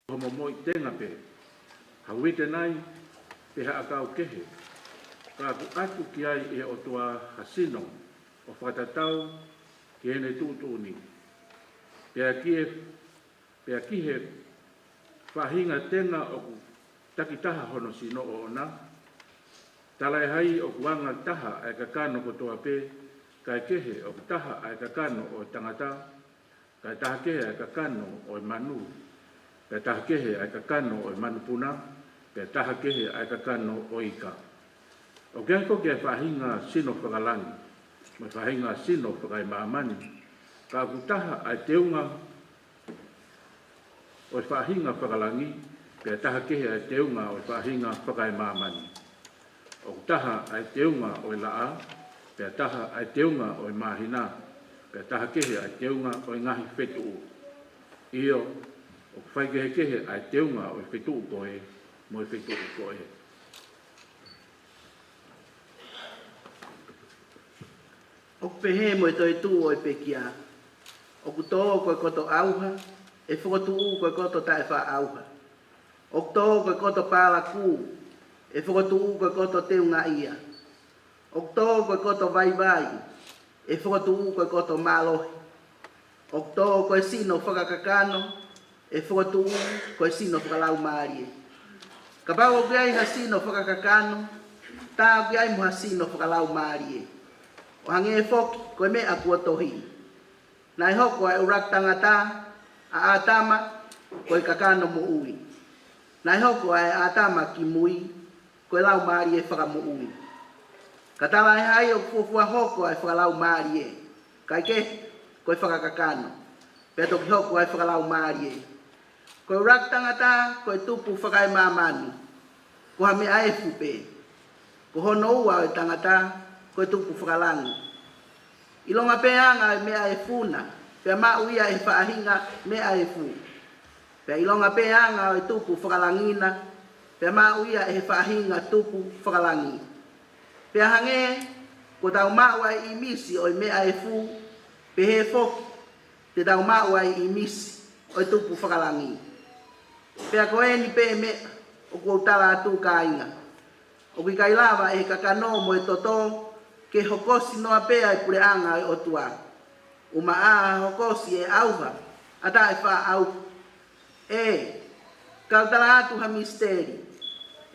Homo moi tenga pe, hawite nai, pe haakau kehe. Ka ku atu ki ai e o tua hasino, o whatatau ki ene tūtūni. Pe a kihe whahinga tenga o ku takitaha hono sino o ona. Talai hai o kuanga taha ai kakano ko toa pe, kai kehe o taha ai kakano o tangata, kai taha kehe ai kakano o manu. Pe taha kehe ai kakano o manupuna, pe taha kehe ai kakano o ika. O kia ko kia whahinga sino whakalangi, ma whahinga sino whakai maamani, ka kutaha ai teunga o whahinga whakalangi, pia taha kehe ai teunga o whahinga whakai maamani. O taha ai teunga o laa, pia taha ai teunga o mahina, pia taha kehe ai teunga o ngahi whetu. Iyo, o whaikehe ai teunga o whetu koe, mo whetu koe. O pehe mo toi tu o pekia. O kuto ko koto auha, e fotu ko koto ta fa auha. O to ko koto pala ku, e fotu ko koto te unga ia. O to ko koto vai vai, e fotu ko koto malo. O to ko sino fakakakano, e fotu ko sino fakalau mari. Kabao gai hasino fakakakano, ta gai mo hasino fakalau mari. O hange foki koe me akua tohi. Nai hoko ai urak tangata a atama koe kakano mo ui. Nai hoko ai atama ki mui koe lau maari e whakamu ui. Katala e hai o fufua hoko ai whakalau maari e. Kai ke koe whakakakano. Peto ki hoko ai whakalau maari e. Koe urak tangata koe tupu whakai mamani. Ko hame ae fupe. Ko hono ua o tangata koe tupu whakalangi. Ilonga peanga mea e funa, pea mauia e whaahinga mea e fu. Pea ilonga peanga o tupu whakalangina, pea mauia e whaahinga tupu whakalangi. Pea hange, ko tau maua i misi o mea e fu, pe he foki, te tau maua i misi o tupu whakalangi. Pea ko eni pe mea, o kua utala atu ka inga. O ki kailava e kakano mo e toto, ke hokosi noa pea e pureanga e otua. Uma a hokosi e auha, ata e wha au. E, kautala atu ha misteri.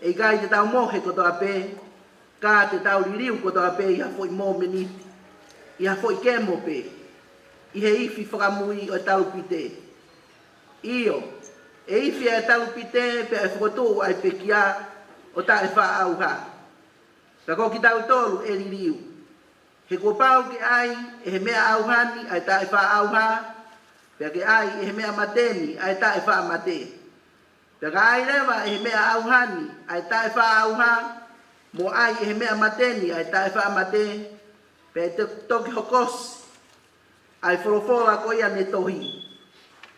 E kai te tau mohe kotoa pe, ka te tau ririu kotoa pe i hafoi mō meniti. I hafoi kemo pe. I he ifi whakamui o talupite. Iyo, e ifi e talupite pe e whakotu ai pekia o ta e wha auha. Ka ko ki tau tolu e ririu. He ko pau ki ai e he mea auhani ai ta e wha auha. Pea ki ai e he mea mateni ai ta e wha mate. Pea ka ai rewa e he mea auhani ai ta e wha auha. Mo ai e he mea mateni ai ta e wha mate. Pea te toki hokosi. Ai whorofola ko ia ne tohi.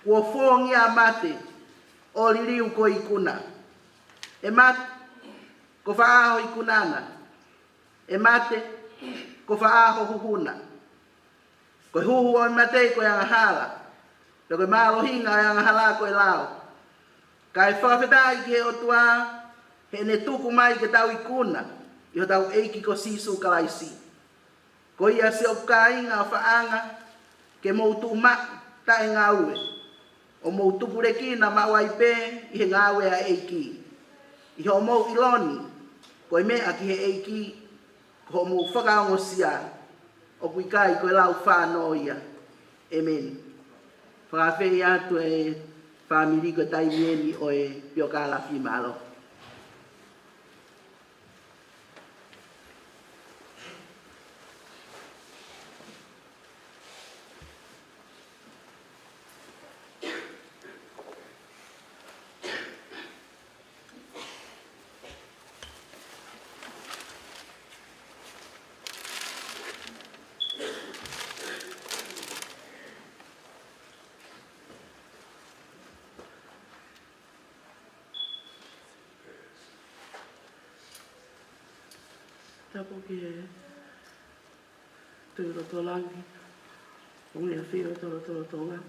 Kua whongi a mate o ririu ko ikuna. E mate ko wha aho ikunana. E mate, ko whaaho huhuna. Ko huhu o mate ko yang hala. Ko koe malo hinga yang hala ko e lao. Kai whawhetai ki he otua, he ne tuku mai ke tau ikuna, i ho tau eiki ko sisu kalaisi. Ko ia se o kainga o whaanga, ke moutu ma ta e ngaue. O moutu pureki na mawai pe, i he ngaue a eiki. I ho mou iloni, ko e mea ki he eiki, ko mo whakaongo sia, o kui kai koe lau whāno ia. Amen. Whakawhei atu e whamiri ko taimieni o e piokala whimalo. Tapo ki e tui roto langi, ungi a whio toro tonga,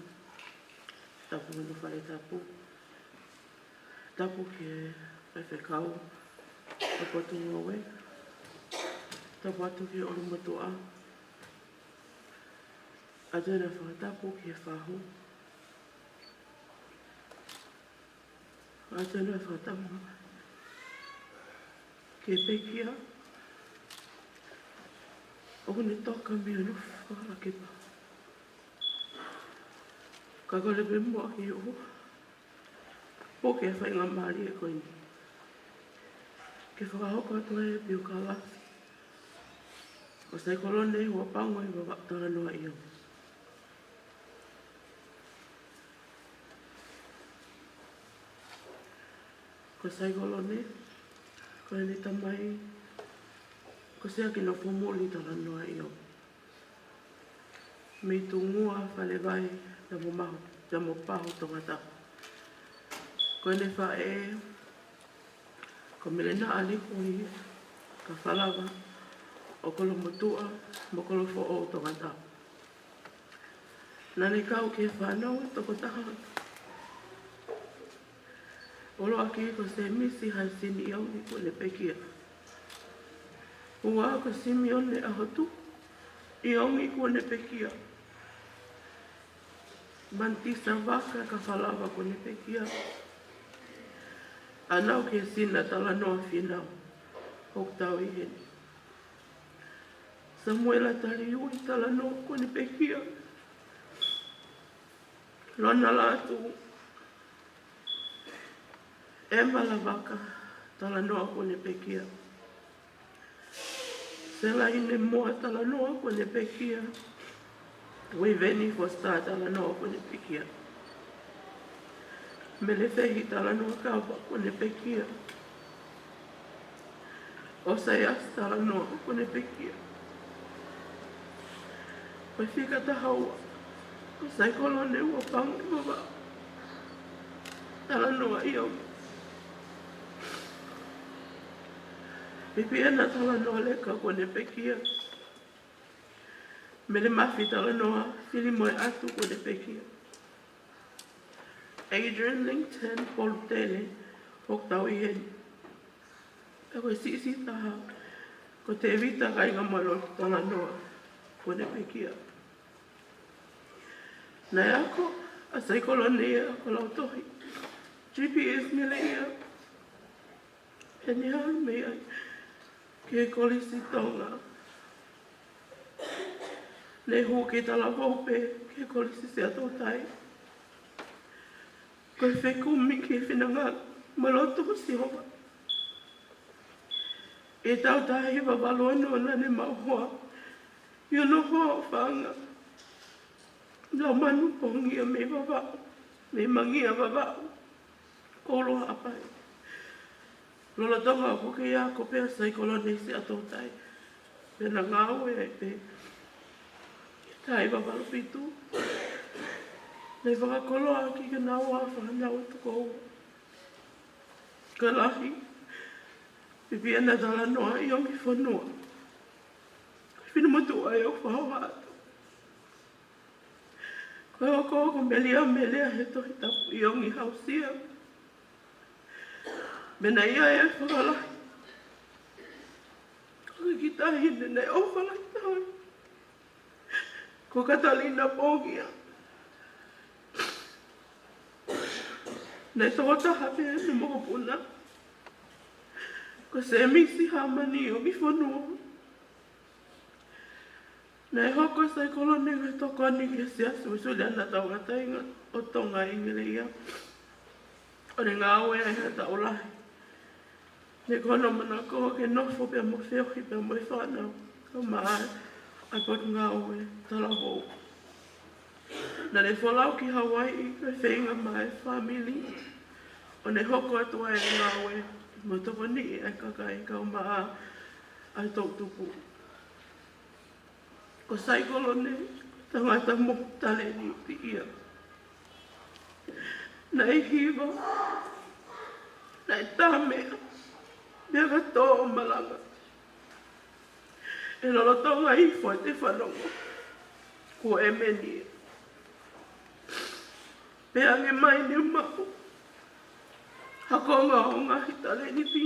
tapo manu whare tapo. Tapo ki e whewhekau, tapo atu ngowe, tapo atu ki e oru matua. A tēnā whakatapo ki e whahu. A tēnā whakatapo ki e pekia. O ne toka mea no whakarake pa. Ka kore pe mua ki o. Poke e whainga maari e koini. Ke whakahoko atu e pio ka lafi. Ko Saikolone Hu'apango i Vava'u Talanoa Iongi. Ko Saikolone, ko ene tamai, ko sea ki no fumuli talanoa Iongi. Me tungua whale vai na mo pahu tongata. Ko ene whae, ko melena aliku i ka whalawa, o kolo motua, mo kolo fo'o tongata. Nane kau ke whanau e toko taha. Olo aki ko se misi hai sini Iongi ko le pekia. Ua ko Simeon le ahotu, Iongi ko le pekia. Mantisa waka ka whalawa ko le pekia. Anau ke sina talanoa whinau, hok tau i heni. Samuela tali ui talanoa ko le pekia. Lona latu, Emma la waka talanoa ko le pekia. Sela ine moa talanoa ko le pekia. Wei veni fo sta talanoa ko le pekia. Me le fehi talanoa kawa ko le pekia. O sayas talanoa ko le pekia. Wei fika tahaua. Ko Saikolone Hu'apango i Vava'u Talanoa Iongi. Pipiena talanoa leka ko le pekia. Me le mafi talanoa filimoe atu ko le pekia. Adrian Linton Polutele hok tau i heni. E koe sisi taha ko te evita kai ngamalo talanoa ko le pekia. Nai ako a Saikolone ia ko lau tohi. GPS mele ia. E ni haru mei ai. Ke kolisi tonga. Ne hu ke tala vope ke kolisi se ato tai. Koe whekumi ke whinanga maloto si hoa. E tau tahi wawalono nane mauhoa. Iono hoa whanga. Lau manu pongia me Vava'u. Me mangia Vava'u. Kolo hapai. Lola tonga ko ke ia ko pea Saikolone se ato tai. Pena ngau e pe. Tai wawalo pitu. Nei whakakoloa ki ka naua whanau tuko. Ka lahi. Pipiena talanoa Iongi whanua. Whina matua e o whao hatu. Koe o ko melea he tohi tapu Iongi hausia. Mena ia e whakalahi. Koe ki tahine nei o whalai tahi. Ko Katalina Pongia. Nei toko taha pia e moko puna. Ko se misi hamani Iongi whanua. Nei hoko Saikolone ngai toko ani ke se asu usuli ana tau ngatainga o tonga ingile ia. O ne ngā oe ai hata o lahi. Ne kono mana ko ke nofo pia mo whiohi pia mo i whanau. Ko maa ai pot ngā oe tala hou. Na ne wholau ki Hawaii koe whenga mai family. O ne hoko atua e ngā oe mo toko ni ai kakai kau maa ai tau tupu. Ko Saikolone tangata mo tale ni uti ia. Nei hiwa, nei tāmea, mea ka tō o Malanga. E lolo tonga ifo e te whanongo, ko e meni. Pea nge mai ni umako, hakonga o ngahi tale ni pi.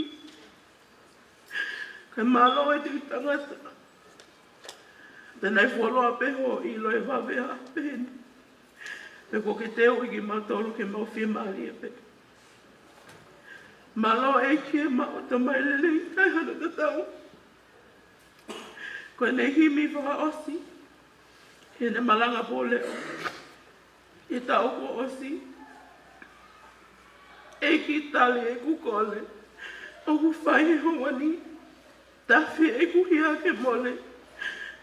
Kai malo e te tangata. Tenai wholoa peho i loe wawea peheni. Me ko ke teo i ki mautolu ke mau whia maali e pe. Malo e kia mao ta mai lele i tai hana ta tau. Ko ne himi wha osi. E ne malanga pōleo. E tau ko osi. E ki tali e kukole. O ku whai e hongani. Tawhi e ku hia ke mole.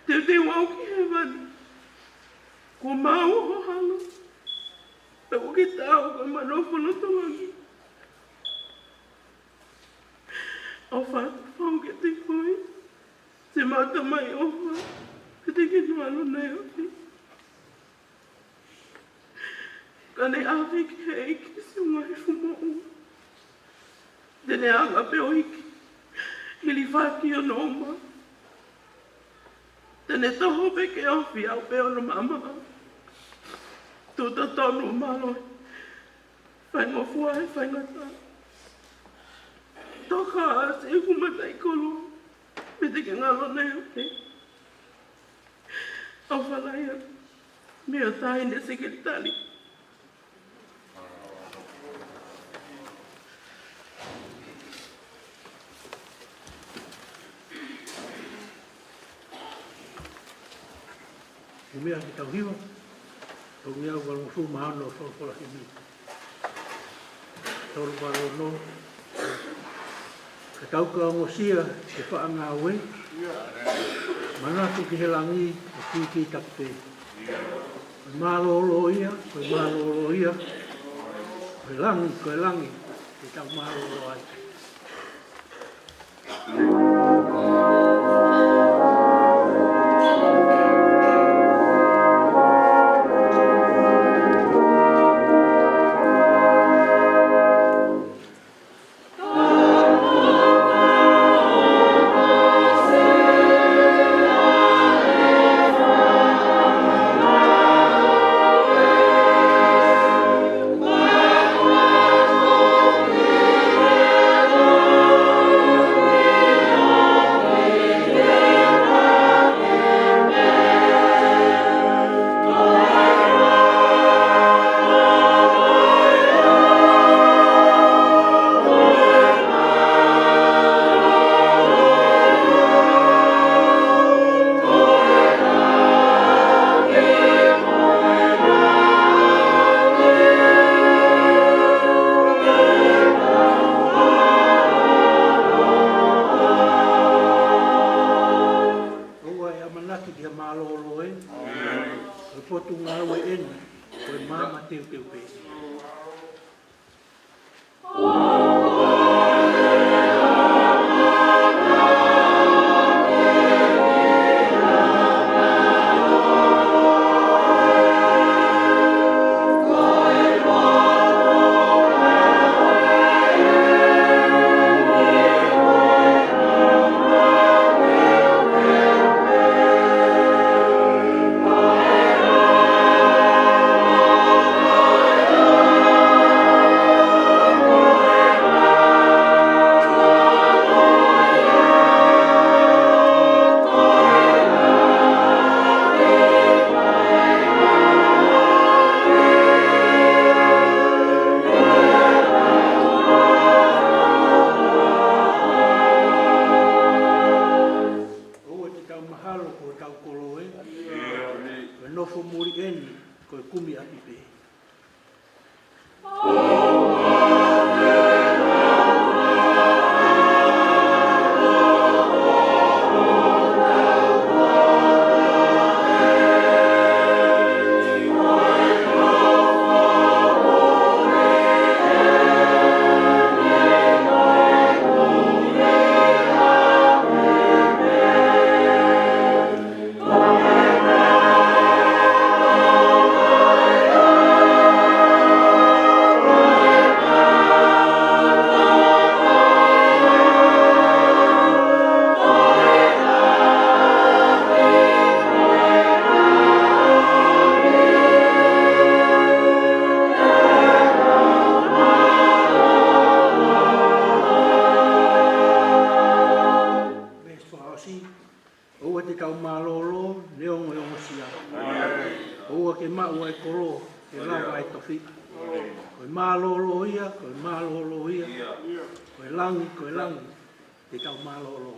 te wau ki he wani. Ko mau ho halo. Pe o ki tau ko manofo no toangi. O whau ke te koi. Se mata mai ofa. Ke te ki nualo nei ofi. Ka ne awe ki he iki si ungai fumo o. Tene anga pe o iki. Hili whaki o noma. Tene toho pe ke ofi au pe o no mama. Tuta tonu malo. Whaingo fuai, whainga ta. Toka a se kumatai kolo. Me te ke ngalo nei ofi. Au whalaia. Me o tahi ne sekretari. Umea ki tau hiwa, o mea wala mufu mahano o whakora himi. Toro waro no, ka tau ka ngosia e wha ngā we, manatu ki he langi o ki takpe. Koe mālolo ia, koe langi, ke tau mālolo ai. Koe langi, te tau mālolo ai.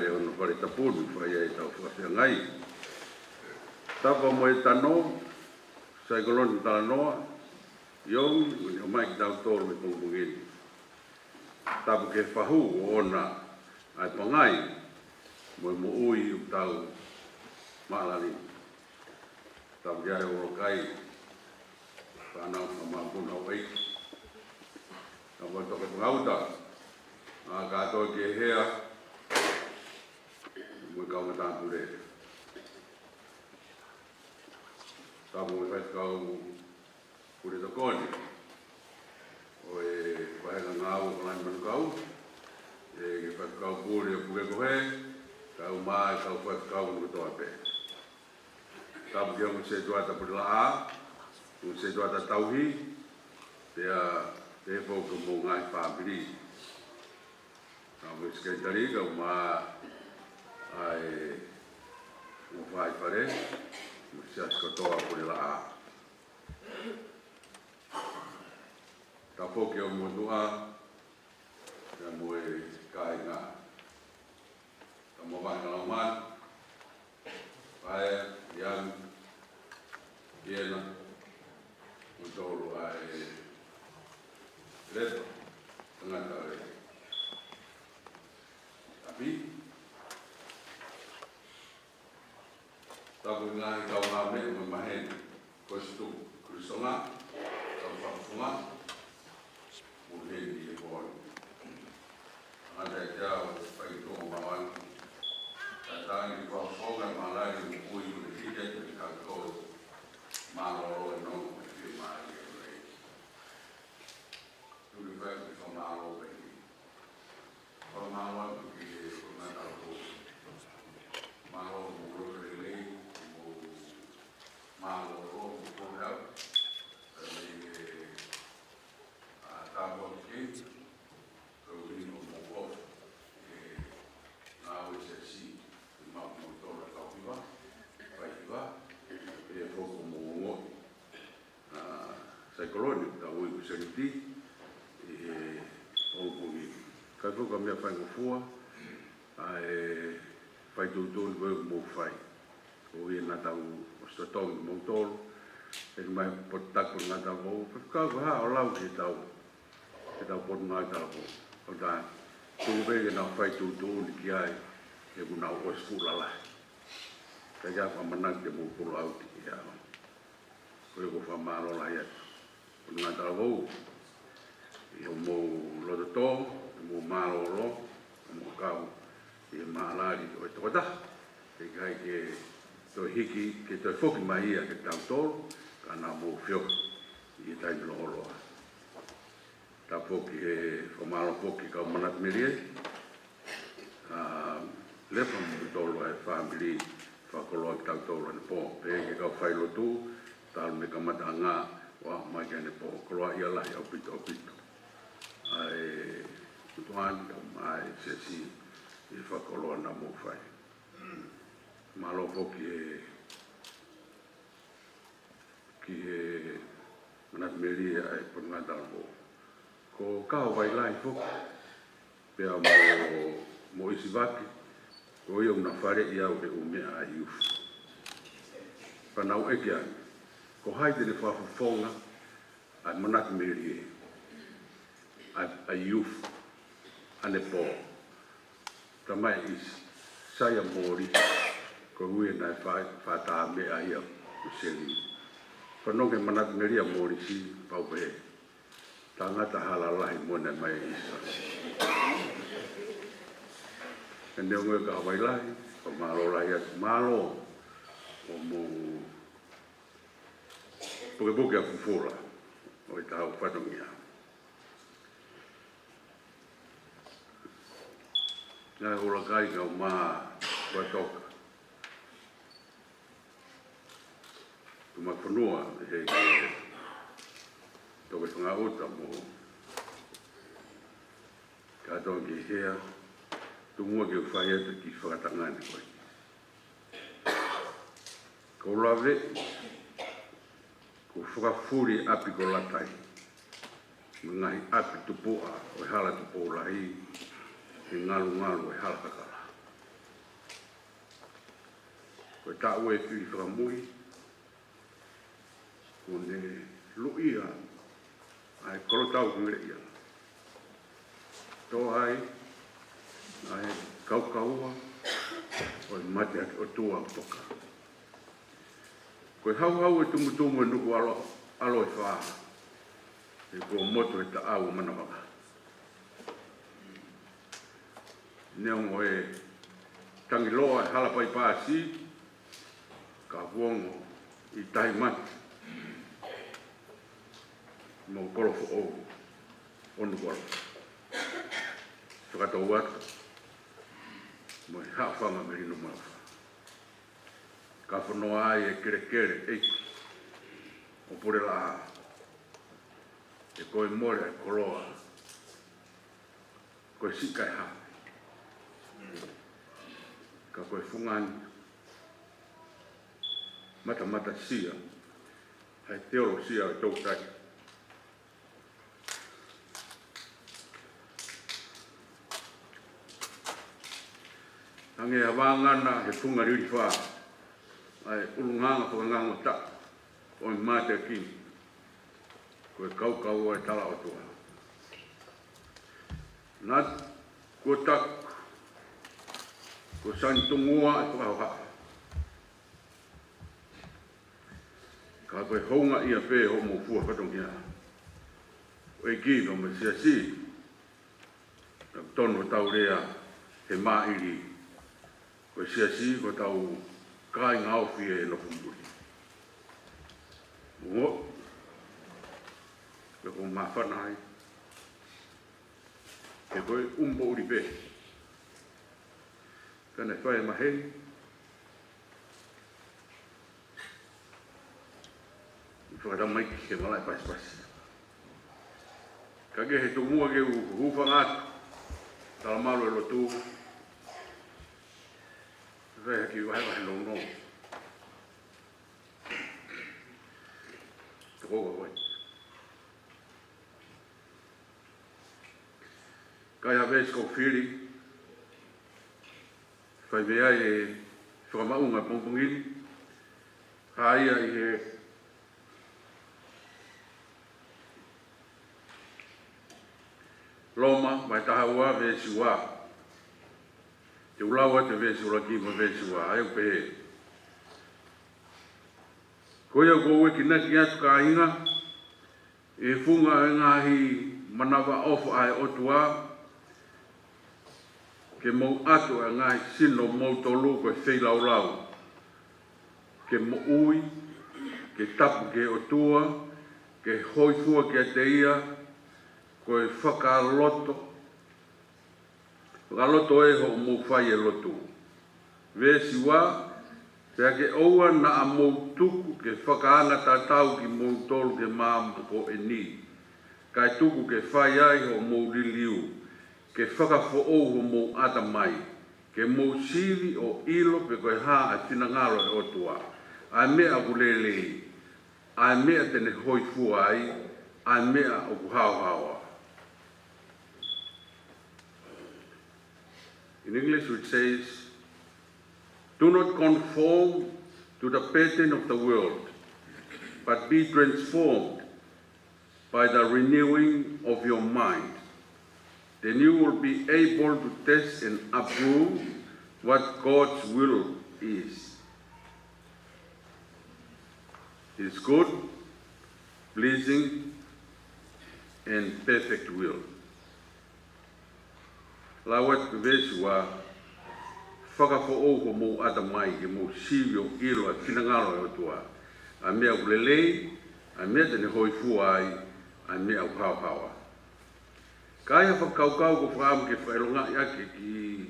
le ono pare tapunu fai ai tau whawhiangai. Tapa mo e tano, Saikolone Talanoa Iongi, uni o mai ki tau tōru me pungpungini. Tapa ke whahu o ona ai pangai, mo e mo ui u tau maalani. Tapa ke ai oro kai, whanau ka maapuna o eiki. Tapa toke pangauta, a katoa ke hea, mo e kaunga tātu re. Tapa mo e whaikau kure tokoni. O e whahenga ngāu o kalani manukau. E ke whaikau kure o puke kohe. Kau mai, kau whaikau nuku toa pe. Tapa kia mo se tuata puri la a. Mo se tuata tauhi. Pea te whauka mo ngai whāpiri. Tapa mo skaitari kau maa ai mo whai whare. Mo se askotoa puri la a. Ta poki o motua, ya mo e kai ngā. Ta mo vai ngā man, pae, iang, iena, mo tōru ai leto, tangata re. Tapi, ta po ngā i kau ngā me, mo mahen, kostu, krisonga, tau whakufunga, Mungkin di bawah ada jauh bagi tuan bawan datang di bawah program malah di buku Indonesia di kantor malu nong di mana lagi tu di bawah di malu lagi kalau malu di mana tahu malu mulu lagi malu program Tabo ke Rodrigo Mogo na OSC ma motora kauiwa paiwa e foko mo Saikolone ta ui kuseriti e o mi ka foko me fa ngofua ai fai tutu mo fai o e na tau ostotong mo tol e mai potak na tau ka ha o lau ki tau ke tau potu ngai tāpo. O tā, tūwege nā whai tūtūni ki ai, e kuna o eskula lai. Ka kia whamanang te mūpura auti ki au. Koe ko whamaro lai atu. Potu ngai tāpo, i o mō loto tō, i mō māro ro, i mō kau, i maalari o e tokota. E kai ke tō hiki, ke tō whoki mai ia ke tau tōru, ka nā mō whioka, i e taimino oroa. Ta poki e whamaro poki kau manat mirie. Lepa mo tolo e whamiri whakoloa ki tau tolo ane po. E ke kau whailo tū, tālu me kamata ngā, wā mai ke ane po. Koloa ia lahi au pito au pito. Ai kutuan tau mai sesi i whakoloa na mo whai. Malo poki e ki e manat mirie ai pangata mo. Ko kao vai lai fok pea mo isi vaki ko ia una whare i au e umea a iuf whanau eke ani ko haide ne whawhawhonga ai manaki meri e a iuf ane pō ta mai isi saia mōri ko hui nai whata mea ia useli whanonge manaki meri a mōri si paupehe tangata halalahi mone mai isa. Ene unge ka wailahi, ko malo lahi atu malo, o mo puke a fufura, o i tau whatongia. Ngai ura kai ka maa watoka. Tumakunua, he ke toke whanga ota mo katoa ki hea tumua ki whai atu ki whakatangane koe. Ko lawe, ko whakafuri api ko latai, ngahi api tupua o hala tupua lahi, e ngalu ngalu e hala kakala. ta ue ki whakamui, ko ne luia, ai korotau kungere ia. Tō ai, ai kaukaua, o mate ake o tua poka. Koe hau e tumutumu e nuku alo e whaa, e ko moto e ta au manawaka. Neongo e tangiloa e halapai pāsi, ka vuongo i tahi mati, mo korofo o onu wala. Whakatau watu, mo e hawhanga merino mawa. Ka whanoa ai e kere eiki, o pure la e koe more e koroa, koe sika e ha. Ka koe fungani, mata sia, hai teoro sia e tau tai. Hange a wāngana he funga riri whā, ai urunganga whakanganga ta, o i mate a ki, koe kaukau e tala o tua. Nā kua taku, ko sani tungua e whakahauha. Ka koe hounga ia pē ho mō fua whatongia. O e ki no me sia si, na tono tau rea he mairi. Ko sia si ko tau kai ngau fie e no fumburi. Mo, ko mawhanai, ke koe umbo uri pē. Kana whae mahei, whakatau mai ki ke malai pasi. Ka ke he tumua ke uhufa ngātu, tala maru e lotu, whae haki wahe longo. Te koga koe. Kai hawe sko whiri, whai mea e whakamaunga pongpongiri, haia i he loma mai taha ua vesi ua. Te ulaua te vesi ula ki ma vesi ua, ai upe he. Koia koe ki naki atu ka inga, e funga e ngahi manawa ofu ai otua, ke mau atu e ngai sino mau tolu koe whei lau lau. Ke mo ui, ke tapu ke o tua, ke hoifua ke te ia, koe whakaloto. Whakaloto e ho mou whai e lotu. Vesi wā, pia ke oua na a mou tuku ke whakaanga tātau ki mou tolu ke māma ko e ni. Kai tuku ke whai ai ho mou liliu. Ke whakafo o mou ata mai, ke mou siri o ilo pe koe hā a tina ngaro e otua. Ai mea kulelei, ai mea tene hoi fua ai, ai mea o kuhau hawa. In English it says, do not conform to the pattern of the world, but be transformed by the renewing of your mind. Then you will be able to test and approve what God's will is. It is good, pleasing, and perfect will. Lawat vesu wa whakafo o mo ata mai ke mo sirio ilo a tinangalo e otua. A mea ulelei, a mea tene hoi fua ai, a mea uhawa. Kaya whakaukau ko whaam ke whaelonga i ake ki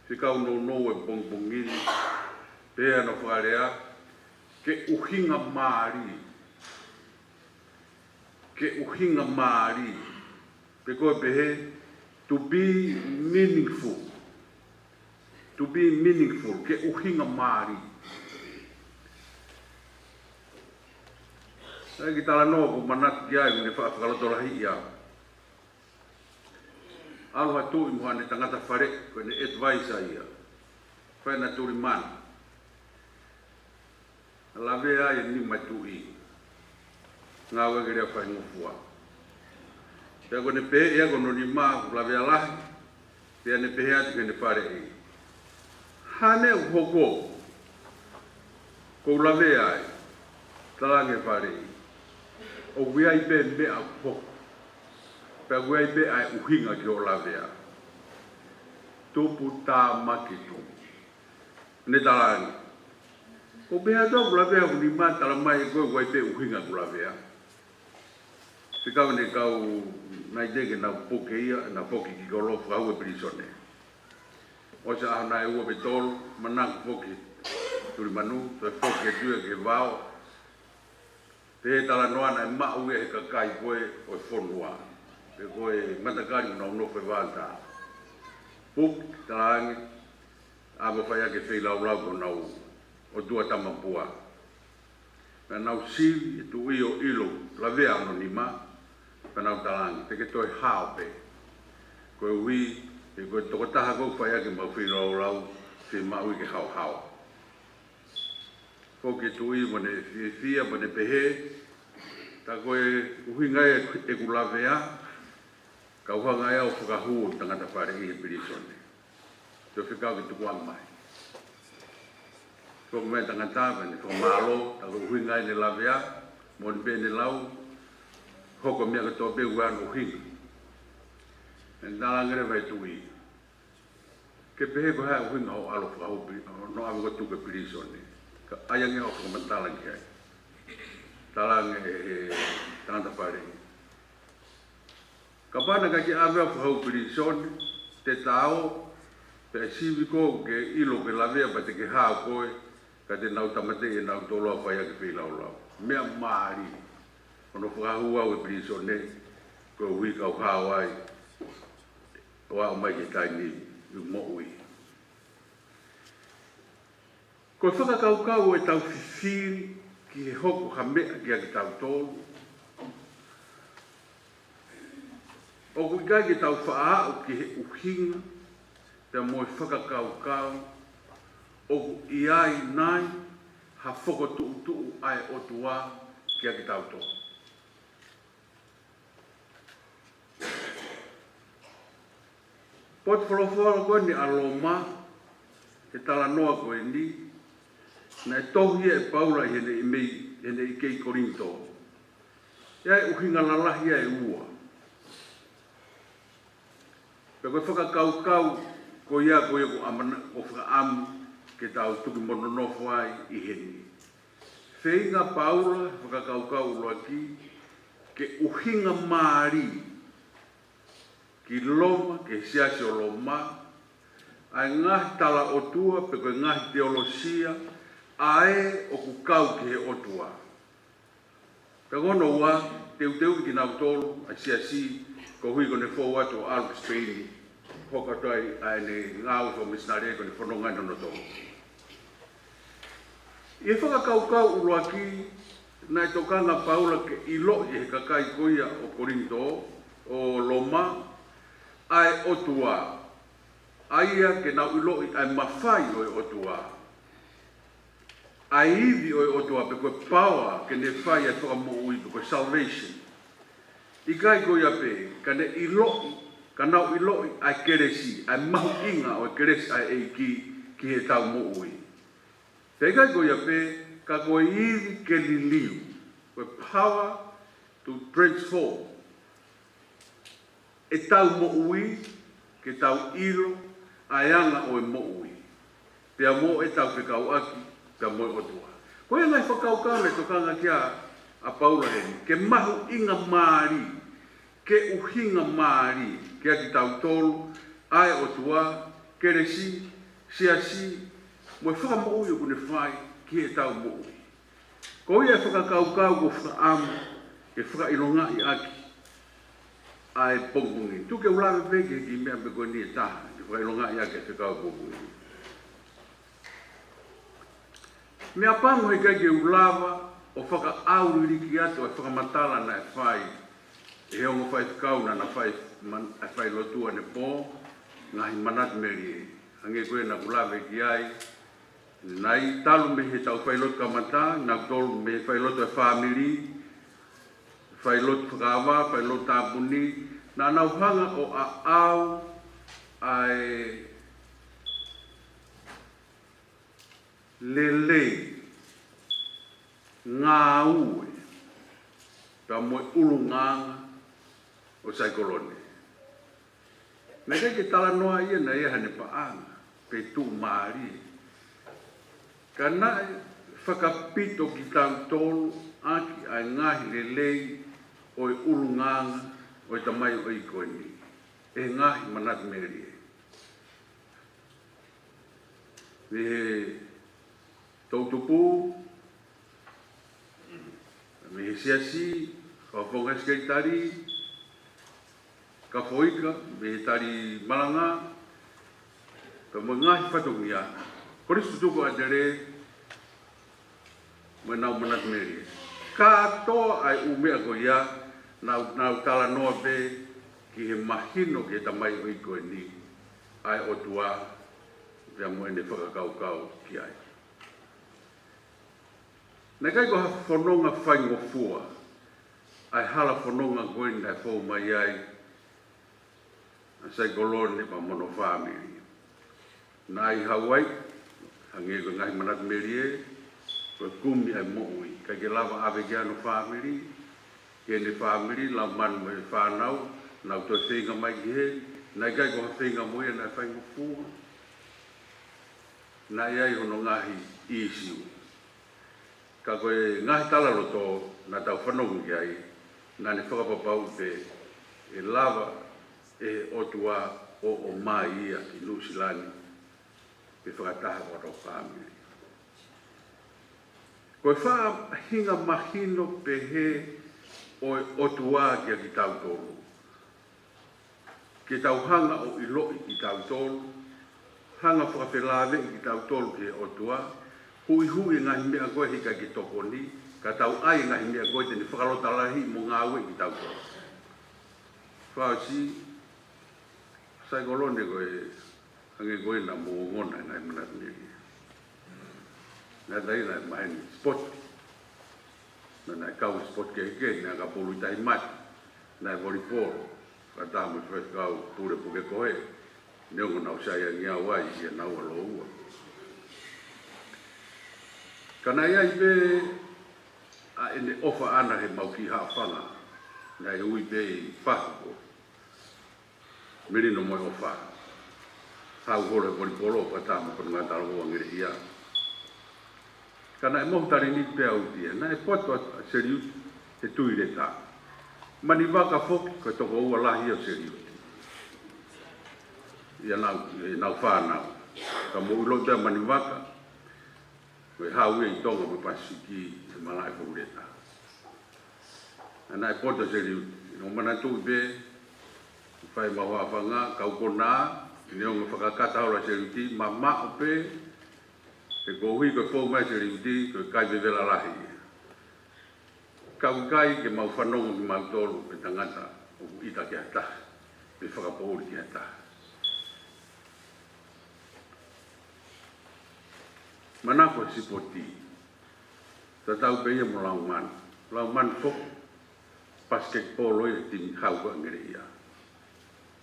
whikau no e pongpongiri, pēa no wharea, ke uhinga maari. Ke uhinga maari. Pe koe pehe, to be meaningful. To be meaningful, ke uhinga maari. Sai ki talanoa ko manat ki ai mene whakalotorahi ia. Aloha tui mohane tangata whare, koe ne advisor ia. Whae na turi mana. lawe ai ni matui ngā wegere whai ngofua. Pea kone pehe ea kono ni maa lawe alahi, pea ne pehe ati kene whare e. Hane hoko, ko lawe ai, talange whare e. O wea i pe mea hoko, pea wea i pe ai uhinga ki o lawe ai. Tupu tā makitu. Ne talange. O mea tō kulawea kuni maa talamai koe wai pe uhinga kulawea. Whikau ne kau nai teke nau poke ia, na poke ki kolofu au e prisone. O sa aho nai ua pe tolu, manang poke turi manu, to e poke tue ke vao. Te talanoa nai mau e kakai koe o e whonua. Pe koe matakari una unofe vata. Puk, talange, abo whai ake wheilau lau ko nau o tua tamapua. Na nau siwi e tu i o ilo, lavea anonima, pa nau talangi, te ke toi hao pe. Koe ui, e koe toko taha kou whai ake mau wheilau lau, whi mau i ke hao hao. Ko ke tu i mone fia, mone pehe, ta koe uhi ngai e ku lavea, ka uha ngai au whakahu tangata whare i he pirisone. Te whikau ki tuku ang mai. Ko me tangata vene ko malo ta uhi ngai ne lavea, mo ni bene lau, hoko mea ka tō pe uan uhinga. En tālangere vai tui. Ke pehe ko hea uhinga o alo whakahu, no awe ko tuke pirisone. Ka ayange o whakamatalangi ai. Talange e tangata whare. Ka pana ka ki awe o whakahu pirisone, te tao, pe siwi ko ke ilo ke lavea pa te ke hao koe, ka te nau tamate e nau toloa whai ake whilau lau. Mea maari, ono whakahu au e pirisone, ko hui kau hao ai, o au mai ke taini, i mo ui. Ko whakakaukau e tau whiwhiri, ki he hoko ha mea ki ake tau tolu. O kui kai ki tau whaau ki he uhinga, te moi whakakaukau, o i ai nai, ha whakotuu ai o tua ki ake tau tolu. Pot whalawhala koe ni aloma, he talanoa koe ni, na e tohia e paura hene i mei, hene i kei korinto. Ia e uhinga lalahia e ua. Pe koe whakakaukau, ko ia koe ko whakaamu, ke tau tuki mononofo ai i heni. Wheinga paura, whakakaukau loa ki, ke uhinga maari, ki loma, ke siasi o loma, ai ngahi tala o tua, pe koe ngahi teolosia, ae o kukau ki he otua. Ka gono ua, teu ki nau tolu, a siasi, ko hui kone fōu atu o Alp Spain, hoka toi ai ne ngāu so misinare kone whanongai nono tolu. I whakakaukau uroa ki, nai tokanga paula ke ilo i he kakai koia o Korinto, o Loma, ai otua. Aia ke nau ilo i ai mawhai o i otua. Ai iwi o i otua pe koe power ke ne whai ai whakamu ui pe koe salvation. I kai koia pe, ka ne iloi, ka nau iloi ai keresi, ai mahu inga o i keresi ai ei ki he tau mo ui. Te kai koia pe, ka koe iwi ke liliu, koe power to transform. E tau mo ui, ke tau ilo, ai anga o e mo ui. Pea mo e tau whikau aki, pea mo e otua. Koe ngai whakaukau me tokanga kia a paula heni, ke mahu inga maari, ke uhinga maari, ke aki tau tolu, ai otua, keresi, siasi, mo e whakamo ui o kune whai, ki e tau mo ui. Ko ia whakakaukau ko whakaamu, ke whakailonga i aki, ai pongungi. Tuke ulawe peke ki mea me koe ni e taha, ke whakailonga i aki e whakau pongungi. Mea pango he kai ke ulawa, o whakaauri ki atu, e whakamatala na e whai, e heongo whai whakauna na whai lotua ne pō, ngahi manat meri e. Hange koe na ulawe ki ai, Nai talu me he tau whailot kamata, nā tolu me whailot e whamiri, whailot whakawa, whailot tāpuni, nā nauhanga o a au ai lelei ngā ue, ka moe ulunganga o Saikolone. Nā kai ke talanoa ia na ia hane paanga, pe tū maari. Ka nai whakapito ki tau tolu, aki ai ngahi lelei o i ulunganga o i tamai o i koeni. E ngahi manat meri e. Me he tautupu, me he siasi, ka whonga skaitari, ka whoika, me he tari malanga, ka mo ngahi whatongia. Korisu tuku a tere, me nau manat meri. Ka toa ai umea ko ia, nau talanoa pe, ki he mahino ki he tamai o i koeni, ai o tua, pia mo ene whakakau ki ai. Nā kai ko ha whanonga whaingofua, ai hala whanonga koeni ai whau mai ai, a Saikolone pa mono whamiri. Nā i Hawaii, hange ko ngahi manat meri e, ko kumi ai mo'ui, kai ke lava ave ki anu whamiri, ke ne whamiri, lau manu me whanau, nau toi whenga mai ki he, nā kai ko ha whenga moe nai whaingofua, nā iai hono ngahi isiu. Ka koe ngahi talaroto nā tau whanongu ki ai, nā ne whakapapau te e lava e otua o mai ia ki Nusilani, pe whakataha o rau whamiri. Koe wha hinga mahino pe he o otua ki a ki tau tolu. Ke tau hanga o iloi ki tau tolu, hanga whakawhelave ki tau tolu ki otua, hui ngahi mea koe hika ki tokoni, ka tau ai ngahi mea koe teni whakalotalahi mo ngā ue ki tau tolu. Whaasi, Saikolone koe, hange koe na mo ngona ngai manat meri. Nā tai nai maheni spot, nai kau spot ke, nai ka polu itai mati, nai volipolo, ka tamu i kau pure puke koe, neongo nau saia ngia wai, ia nau alo ua. Ka nai ai pe, a ene ofa ana he mau ki haa whanga, nai ui pe i whakako, merino moi ofa, hau hore volipolo, ka tamu konu ngā talo ngire ia. Kana e mohtari ni pe au tia, na e poto a seriuti e tui re tā. Mani waka foki koe toko ua lahi o seriuti. Ia nau whānau. Ka mo ulo tea mani waka, koe hau e i tonga me pasiki e malai foku re tā. Na e poto a seriuti. No mana tui pe, whai mahoa whanga, kau kona, neonga whakakata ora seriuti, ma mao pe, e ko hui ko fōu mai se riuti, ko kai vevela lahi. Kau kai ke mau whanongo ki mau tolu pe tangata o ita ki hata, pe whakapouri ki hata. Manako e sipoti, ta tau pe ia mo lauman. Lauman fōk, basketball e timi hauka ngere ia.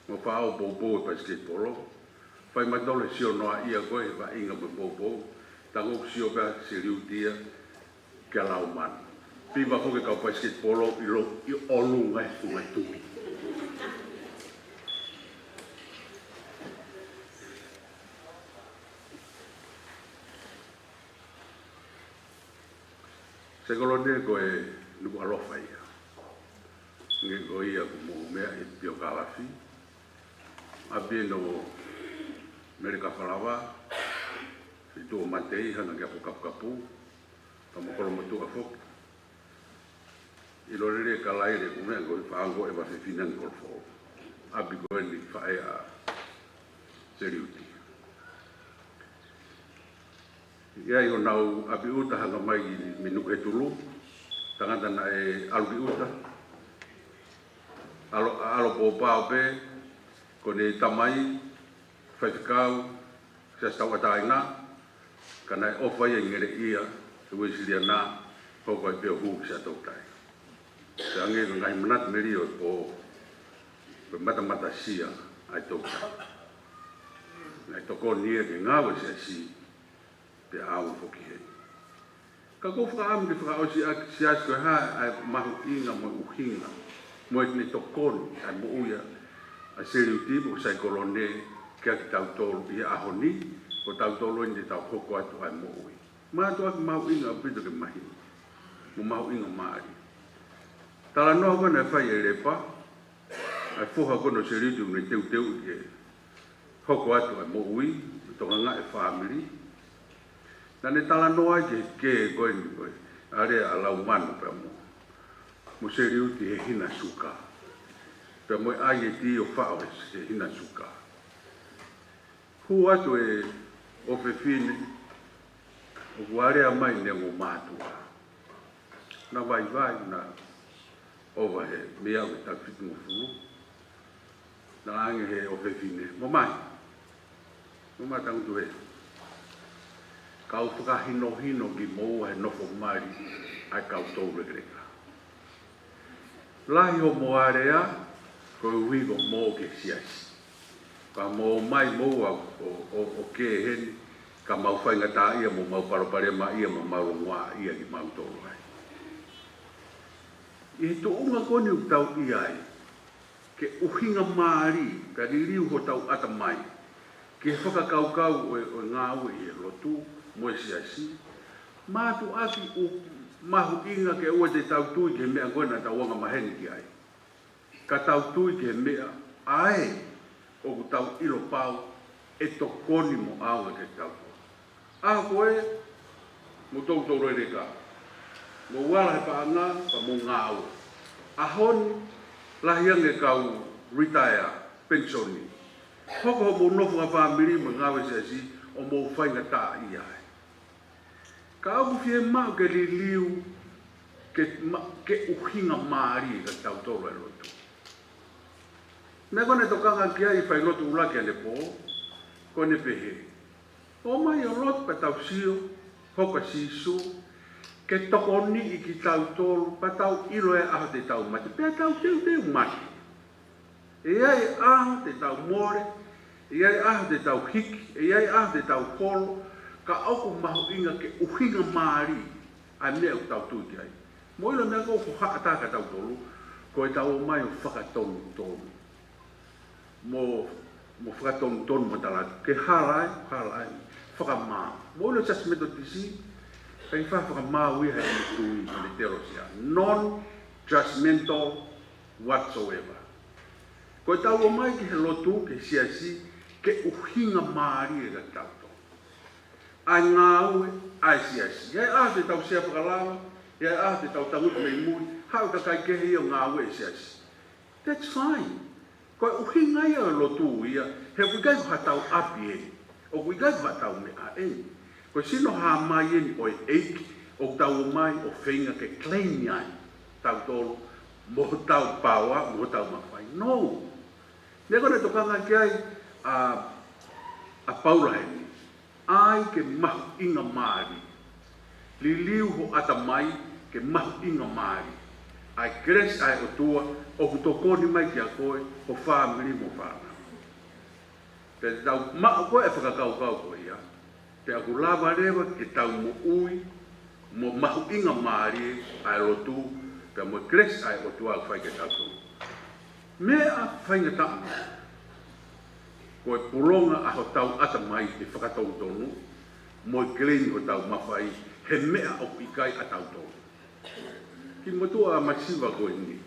Mo whao bobo e basketball, whai matole sio noa ia koe wa inga pe bobo, tango sio ka seriutia ke lauman. Piva hoke kau basketball i olu ngai fungai tumi. Saikolone koe nuku alofa ia. Nge koe ia ku mo mea e pio kalafi. Abie no mereka whalawa. Itu matei hana kia po kapu, kamakolo matu a fok. Ilo rere kalaire kumea koe whaango e wafe finan kolfo. Abi koe ni whae a seriuti. Iai o nau abi uta hanga mai minuku e tulu, tangata na e aluki uta. Alo po pao pe, kone tamai, whaitikau, sia stau ataina, Kana e ofa ia ngere ia, e wesilia nā, hoko e peo hūk sa tau tai. Sa ange ka ngai manat meri o pe mata sia ai tau tai. Ngai toko nia ke ngawa se si, pe awa foki he. Ka kou whakaamu ki whakaosi a si asko e hae ai mahu inga mo uhinga, mo e ni tokoni ai mo uia a seri utipo o Saikolone kia ki tau tolu i ahoni, o tau tolu ni tau hoko atu ai mo ui. Mātu aki mahu inga o pito ke mahi, mo mahu inga maari. Talanoa kona e whai e lepa, ai fuha kono seri utu ni teu ke hoko atu ai mo ui, toka ngā e whaamiri. Nane talanoa ke koe ni koe, are a lau manu pe mo. Mo seri uti he hina suka. Pe mo ai e ti o whao he hina suka. Hu atu e ofe fine, o kuarea mai ne ngō mātua. Na vai na ova he mea o ta fitu mo fulu. Na ange he ofe fine, mo mai tangutu he. Kau whakahino ki mou he nofo mari ai kau tau regreka. Lahi o moarea, ko uigo mō ke siasi. Ka mō mai mou o ke heni, ka mau whainga tā ia mo mau paroparema ia mo mau ngā ia ki mau tōru ai. I to unga koni u tau iai, ke uhinga maari, ka ririu ho tau ata mai, ke whakakaukau o ngā ue i e lotu, mo e siasi, mātu aki u mahu inga ke ua te tau tui ke mea koena tau wanga maheni ki ai. Ka tau tui ke mea ae o ku tau ilo pau e tokoni mo aunga ke tau tui. A koe, mo tau tau roi reka, mo wala he paanga pa mo ngā ua. A honi, lahiange kau retire, pensioni. Hoko mo nofu a whamiri mo ngāwe siasi o mo whainga tā i ai. Ka au fie mau ke li liu ke uhinga maari ka tau tolo e lotu. Nē kone tokanga ki ai whai lotu ulaki ane po, kone pehe. O mai o lotu pa tau sio, hoka sisu, ke toko ni i ki tau tolo, pa tau ilo e aho te tau mati, pea tau teu mati. E ai aho te tau more, e ai aho te tau hiki, e ai aho te tau kolo, ka auku mahu inga ke uhinga maari a mea u tau tui ki ai. Mo ilo mea kou haa ka tau tolu, ko e tau o mai o whakatonu tonu. Mo whakatonu tonu matalatu, ke harai, whakamā. Mo ilo sasmeto tisi, kai whakamā ui hai ni tui ma le tero sia. Non-judgmental whatsoever. Ko e tau o mai ki he lotu, ke siasi, ke uhinga maari e ka tau. Ai ngā ue, ai siasi. Iai aho te tau sea whakalawa, iai aho te tau tangutu mei mui, hau ka kai kehi o ngā ue siasi. That's fine. Koe uhinga ia o lotu ia, he kuikai ko hatau api e, o kuikai ko hatau me a e. Koe sino haa mai e o e eiki, o tau o mai o whenga ke claim iai, tau tolu, mo tau paua, mo tau mawhai. No. Nē kone tokanga ki ai a Paula heni. Ai ke mahu inga maari. Li liu ho ata mai ke mahu inga maari. Ai kres ai o tua o kutokoni mai ki a koe o whaamiri mo whaana. Pe tau mao koe e whakakau koe ia. Pe aku lava rewa ke tau mo ui mo mahu inga maari ai lotu pe mo kres ai o tua whai ke tau tau. Mea whainga tamu. Ko e puronga a ho tau ata mai e whakatau tonu, mo e kleni ho tau mawhai, he mea o ikai a tau tonu. Ki motua a masiwa koe ni.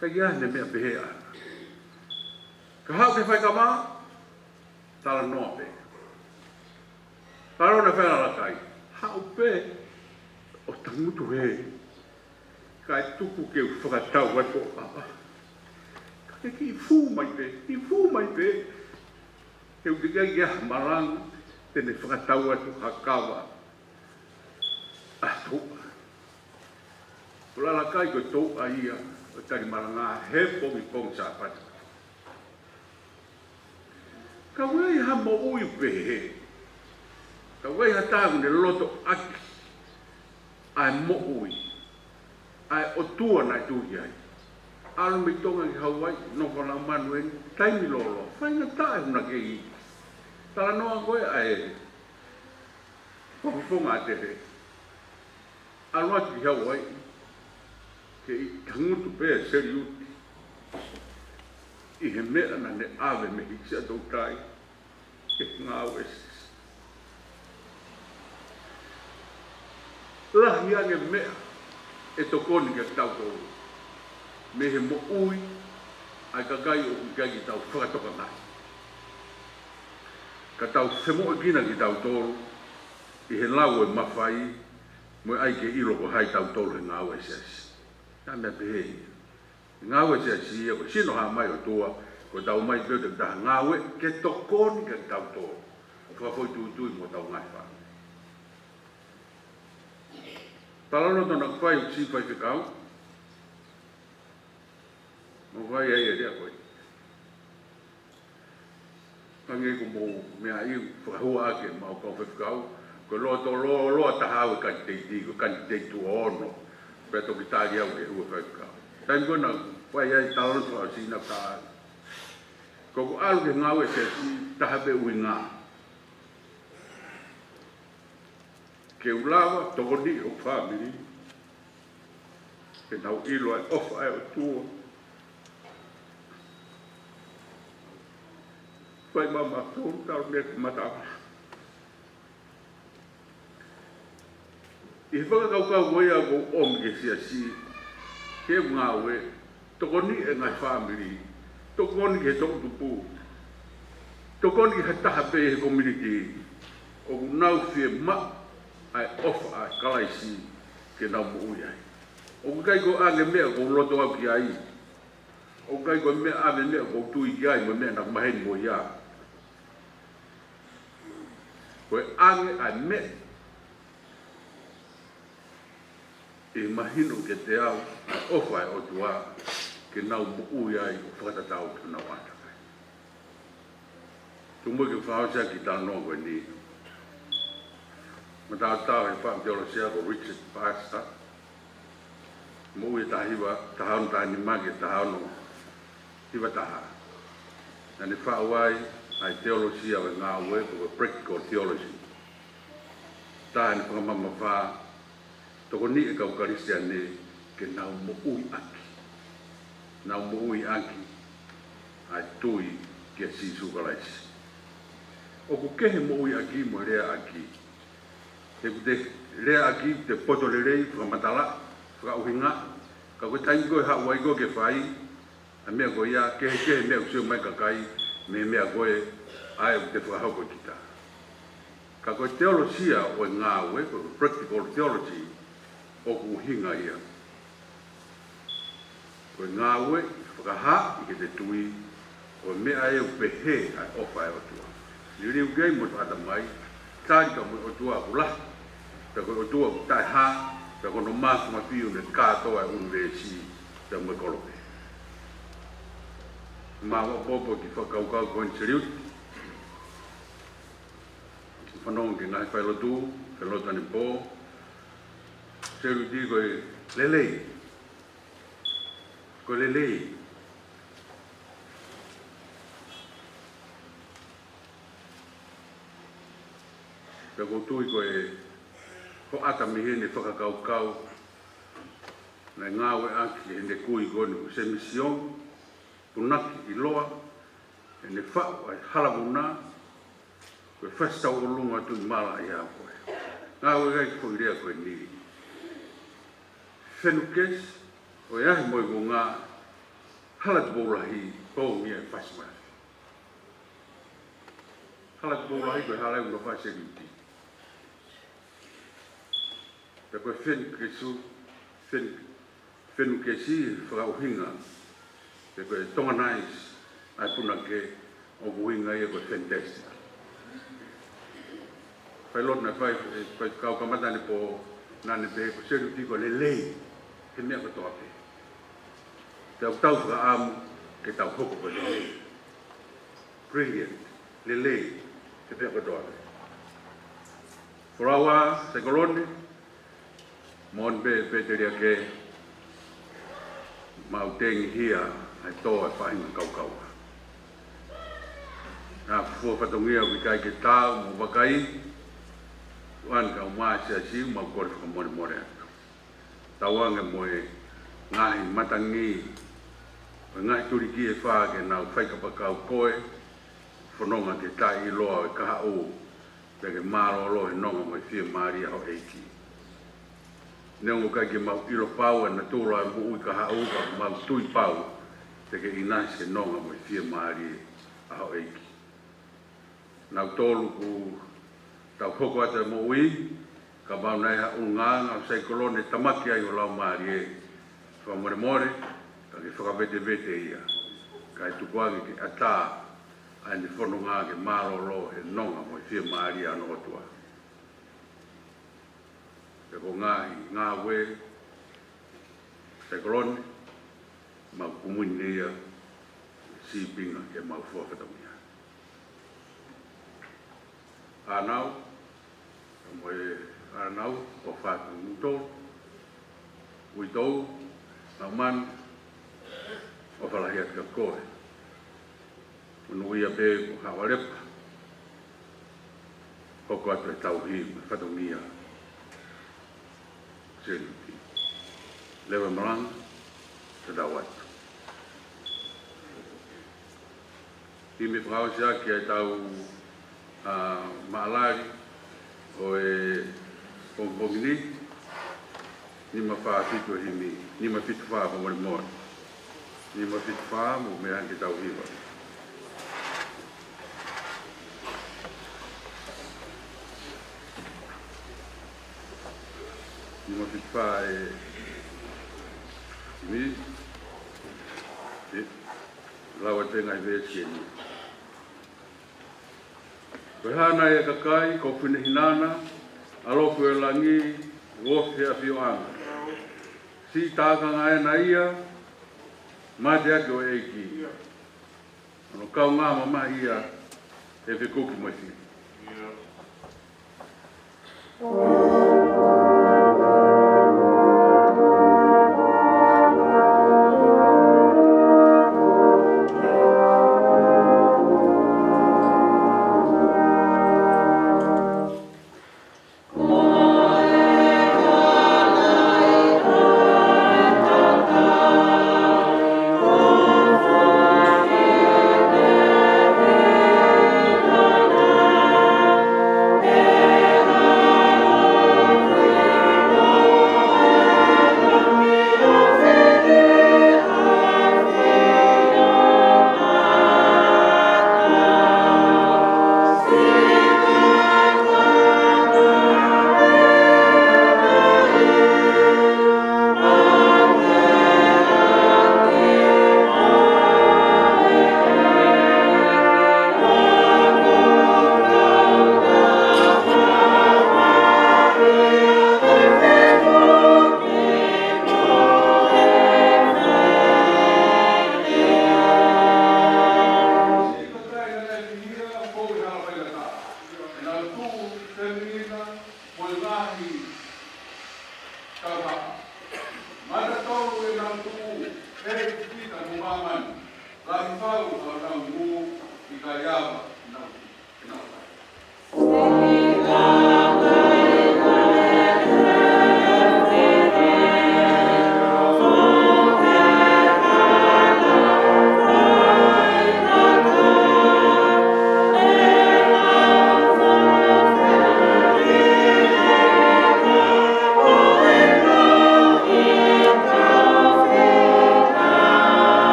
Ka ia ne mea pehe ana. Ka hau ke whaikama, talanoa pe. Parona whaina lakai, hau pe, o tangutu he, ka e tuku ke whakatau wai po papa. Ki fu mai pe. He ukikai ia maranga, tene whakatau atu hakawa. Atu. Ulala kai ko tō a ia, o tari maranga, he pomi pong sa pata. Ka wei ha mo ui pe he. ka wai hata ne loto aki ai mo ui ai otua na tu ia alu mi tonga ki Hawaii no kona manuen taimi lolo whainga tae huna ke i talanoa koe ai whakafonga te he alu atu ki Hawaii ke i tangutu pēr seri uti i he mea na ne awe me i sia tau tai ke ngā wesis lahi ange mea e tokoni ke tau tau me he mo ui ai ka gai o ki ki tau whakatoka nai. Ka tau whemo e kina ki tau tolu i he lau e mawhai mo ai ke ilo ko hai tau tolu he ngā ue seasi. Nā mea pehei. Ngā ue seasi ia ko sino ha mai o tua ko tau mai peo te taha ngā ue ke tokoni ke tau tolu. Whakafoi tui mo tau ngai wha. Talano tona whai o si whai whikau. Mo vai ai e rea koe. Kange ko mo mea i whahua ake mau kau whiwhikau. Ko loa tahau e kanti te iti, ko kanti te tu ono. Pea toki tāri au ke hua whiwhikau. Taim kona vai ai talano tō au sina kā. Ko ko alu ke ngau e se si tahape ui ngā. Ke ulawa toko ni o whamiri. Ke nau ilo ai ofa ai o tua. Vai mama tau tau me matawa. I whakakau koe a ko om ke sia si, ke ngā ue, tokoni e ngai whamiri, tokoni ke toku tupu, tokoni ke taha pe he community, o ku nau fie ma ai ofa ai kalaisi ke nau mo ui ai. O ku kai ko ange mea ko loto au ki ai, o ku kai ko mea ame mea ko tui ki ai mo mea na maheni mo ia. Koe ange ai me e mahino ke te au ai ofa ai o tua ke nau mo ui ai o whakatatau ki nau ata kai. Tumui ke whahausia ki tānoa koe ni. Ma tātau he whaam teolosia ko Richard Pastor. Mo ui tahiwa tahanu tahani magi tahanu hiwa taha. Nani whaawai ai teologia o ngā ue o practical theology. Tā ni whakamama whā, toko ni e kau karisia ne ke nau mo ui aki. Nau mo ui aki ai tui ke sisu kalaisi. O ku kehe mo ui aki mo rea aki. Te ku te rea aki te poto le rei whakamatala, whakauhinga, ka koe taingi koe hauai koe ke whai, a mea koe ia kehe mea usio mai kakai, me mea koe ai o te whahauko kita. Ka koe teologia o ngā ue, koe practical theology, o ku hinga ia. Koe ngā ue, whakaha i ke te tui, o mea e upehe ai ofa e o tua. Ni riu gei mo tata mai, tāri ka mo o tua ku lahi, ta koe o tua ku tai ha, ta kono māku mawhiu ne kātoa e universi, ta mo kolope. Mā wapopo ki whakaukau koe ni seriuti. Whanong ki ngai whailotu, whailotani pō. Seriuti koe lelei. Koe lelei. Pea koutui koe ho ata mihene whakakaukau. Nai ngāwe aki hende kui koni se mission. Punaki i loa, e ne whau ai halabuna, koe whastau o lunga tu i mala i hao koe. Ngā ue gai koe rea koe ni. Whenukes, o e ahi moi ko ngā halatu bourahi pou mia e whasmai. Halatu bourahi koe halau no whaseriuti. Te koe whenukesu, whenukesi whakauhinga, te koe tonga nais ai puna ke o kuhinga ia koe fantastic. Whai lot na whai kau kamatane po nane pe ko seriuti ko lelei he mea katoa pe. Te au tau whaka amu ke tau hoko ko lelei. Brilliant, lelei he mea katoa pe. Furawa Saikolone, mon be peteria ke mautengi hia ai toa whainga kaukau. Nā fua whatongia wikai ke tāu mo wakai, wan ka maa sia siu mau kore whakamore more atu. Tawanga moe ngahi matangi, o ngahi turiki e whaa ke nau whaikapakau koe, whanonga ke tai loa e kaha o, te ke maro alo e nonga mo e whia maari au eiki. Neongo kai ke mau ilo pau na tūra e mui kaha o ka mau tui pau, te ke inasi ke nonga mo e whia maari au eiki. Nau tolu ku tau hoko ata mo ui, ka mau nei ha unga o Saikolone tamaki ai o lau maari e. Whamore more, ka ke whakavete vete ia. Ka e tukuangi ke ata, ai ni whono ngā ke maro lo e nonga mo e whia maari a no atua. Te ko ngā we, Saikolone, mau kumuni ia, si pinga ke mau whakatamia. Anau, mo e anau, o whātu muto, uitou, na man, o whalahiat ka koe. Unu ia pe ko hawarepa, hoko atu e tauhi, whatamia, senuti. Lewa Malanga, te dau atu. I me whakao sia ki ai tau maalari o e pongpongini, ni ma whaafito himi, ni ma fitu whaa pa mori mori. Ni ma fitu whaa mo me anke tau hiwa. Ni ma fitu whaa e himi, lawa tenga i vesi e ni. Koe hana e kakai, ko whine hinana, alofu e langi, wofe a whioanga. Si tākanga e na ia, mate ake o eiki. Ano kau ngā mama ia, e whikuki mo si.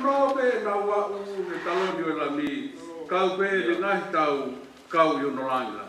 no pe na wa u le talo ni la mi kau pe le ngai tau kau yo no langa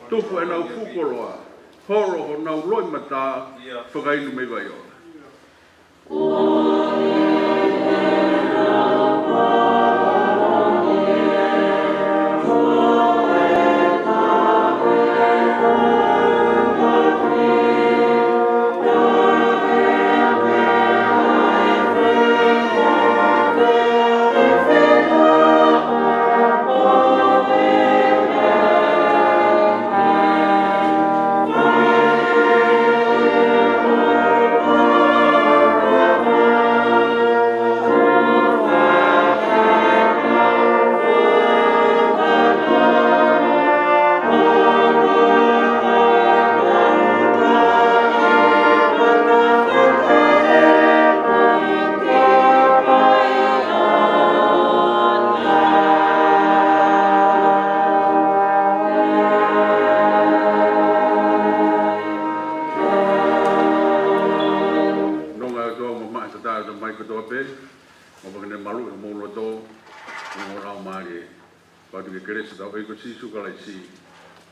tupu e nau fukoloa, horo ho nau loi mata, whakainu me vai o.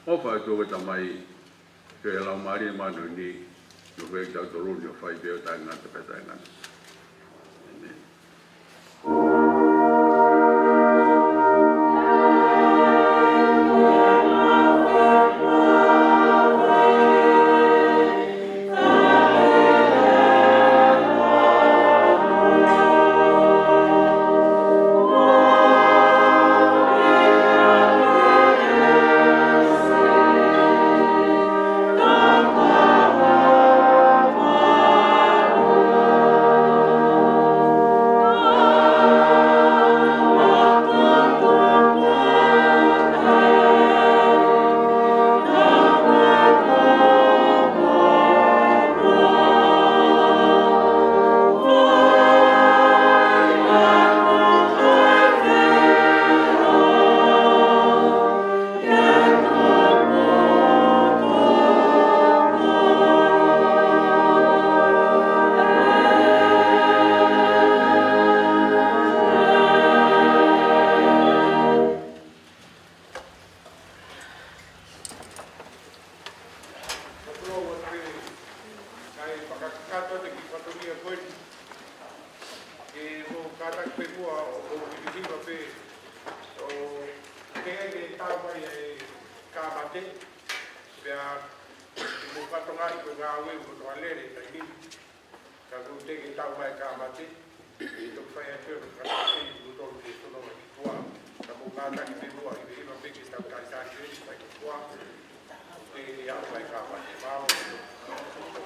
Ofa to with mai ke la mari manu ni no ve ta to lo yo fai be ta na te peta na. Oh tau mai e kāmate, pia i mō katonga i ko ngā ue ko toa lere tai ni. Ka ku teke tau mai kāmate, i tō whai a pēr ka tāke i ku tōru te tono mai ki kua. Ka mō kātaki te mua i iwa peke tau kai tāke i mai ki kua. Te i au mai kāmate. Māo.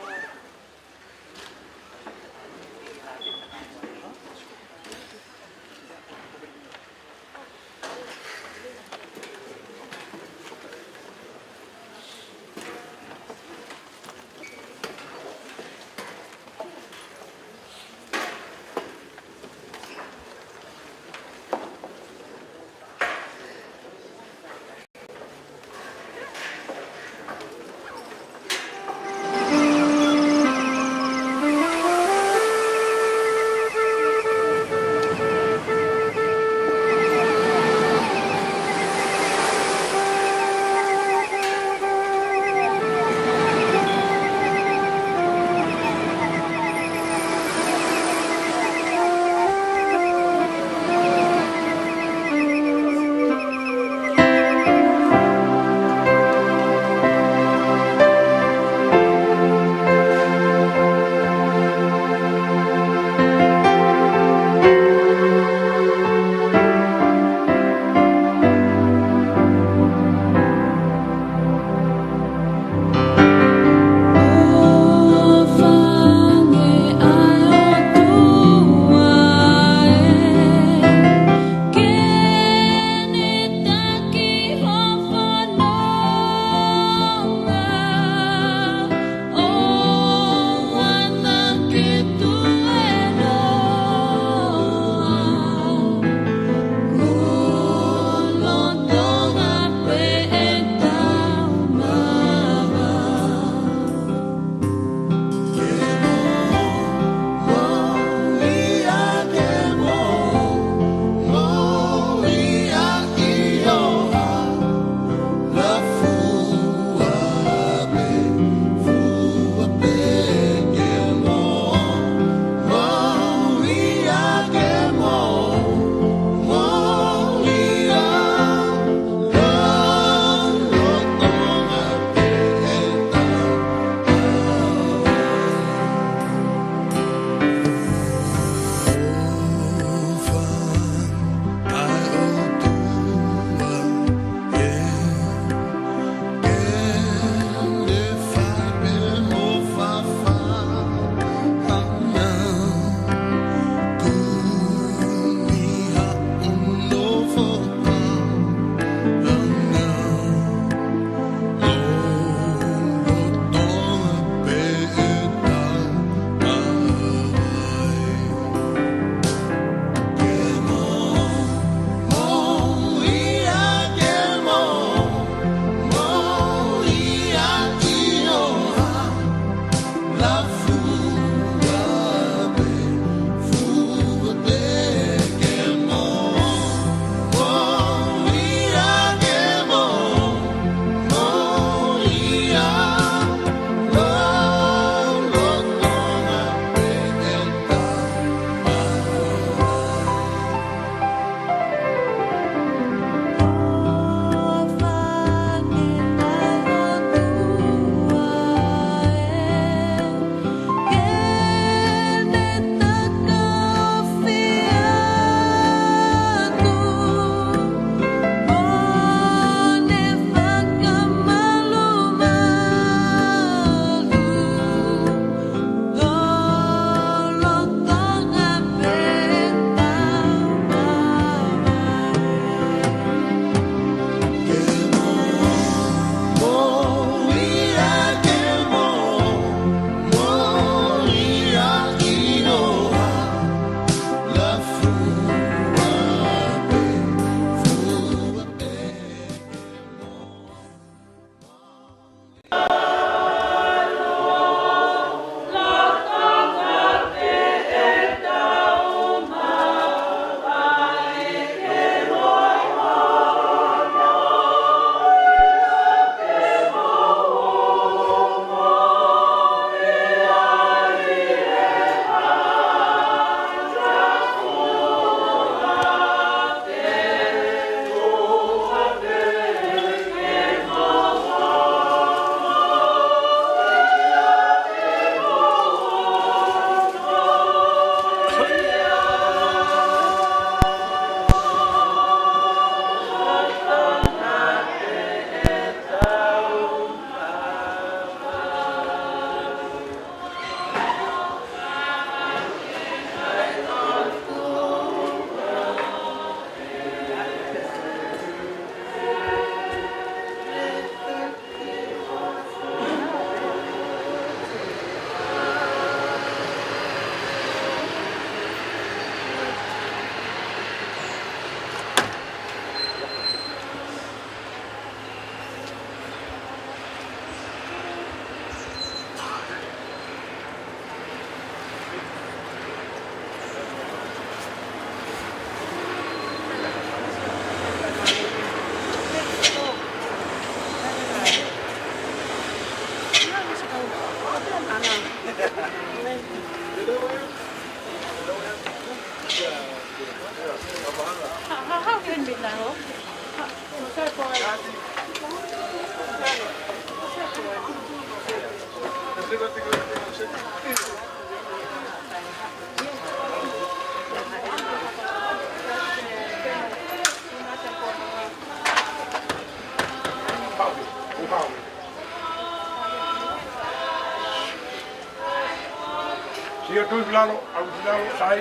Sia tui vilalo, au vilalo, sai,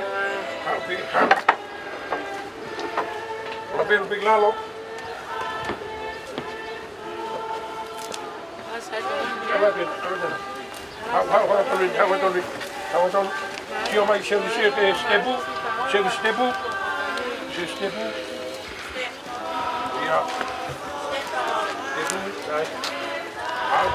hau pi, hau. Rapero pi vilalo. Hau, Sio mai se stepu. Ja. Stepu, sai. Hau.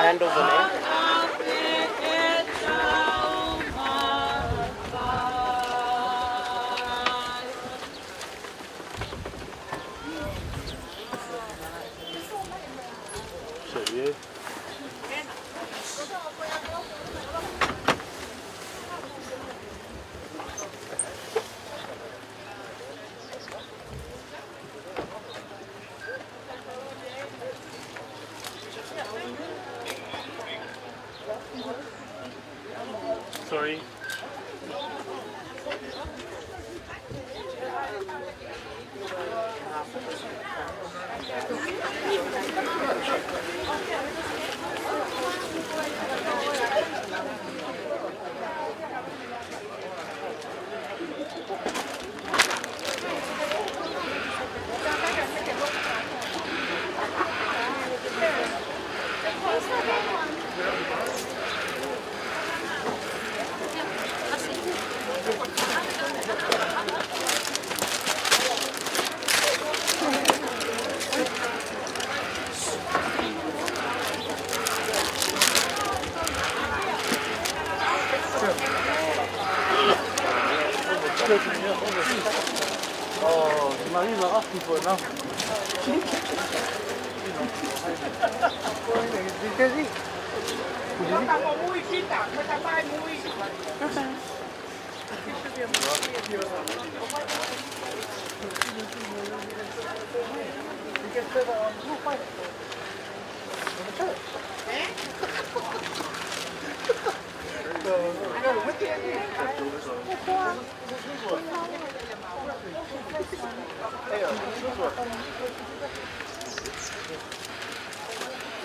Hand over there. Sorry.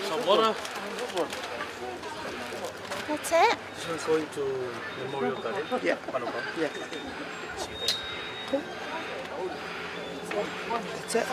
Some water. That's it? Just going to Memorial Garden. Yeah. 1 o'clock. Yeah. See you That's it.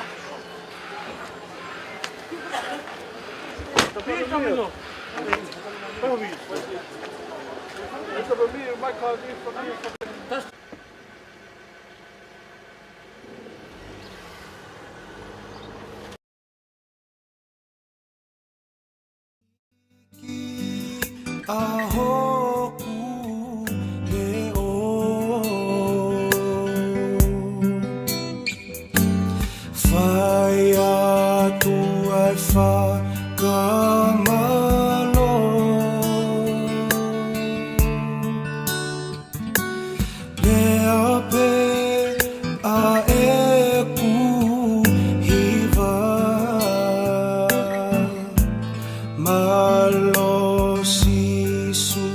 Malo sisu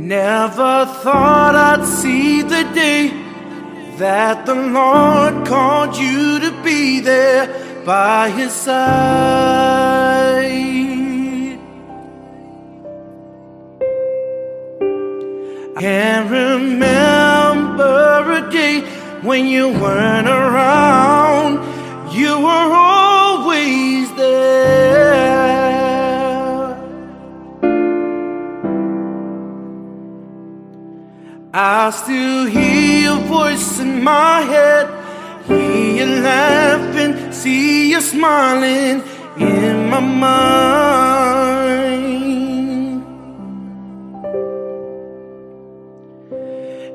Never thought I'd see the day that the Lord called you to be there by His side. I can't remember a day when you weren't around. You were always there. I still hear your voice in my head, hear you laughing, see you smiling in my mind.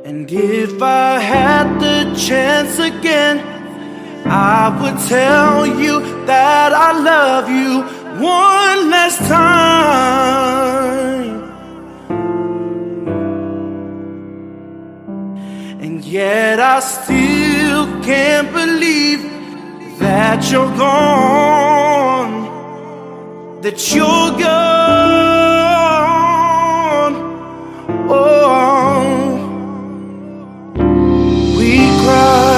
And if I had the chance again, I would tell you that I love you one last time. And yet I still can't believe that you're gone, that you're gone. Oh, we cried.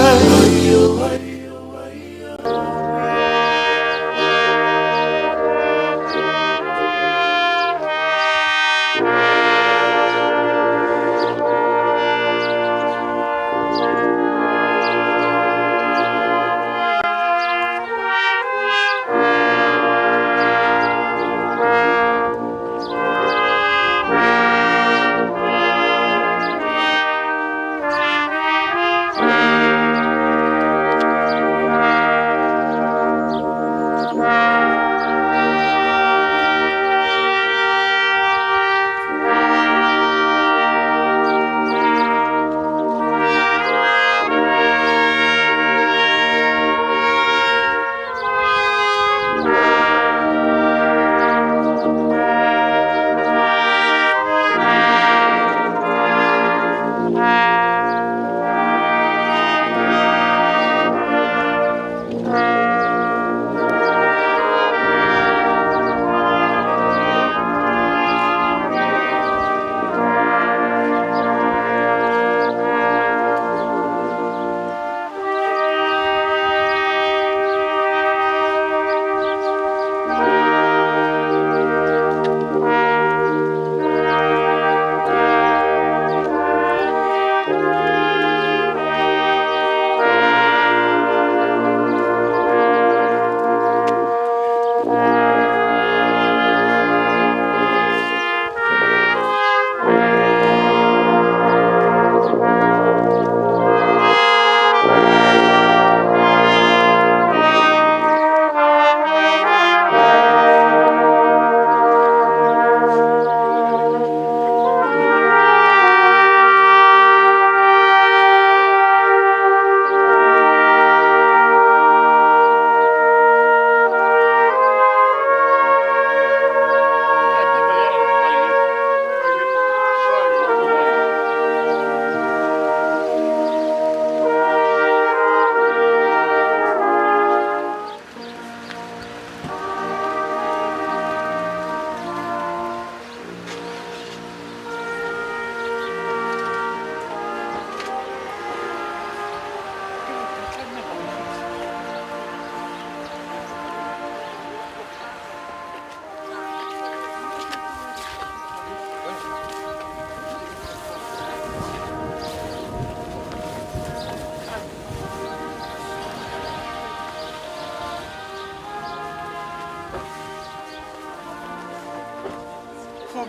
You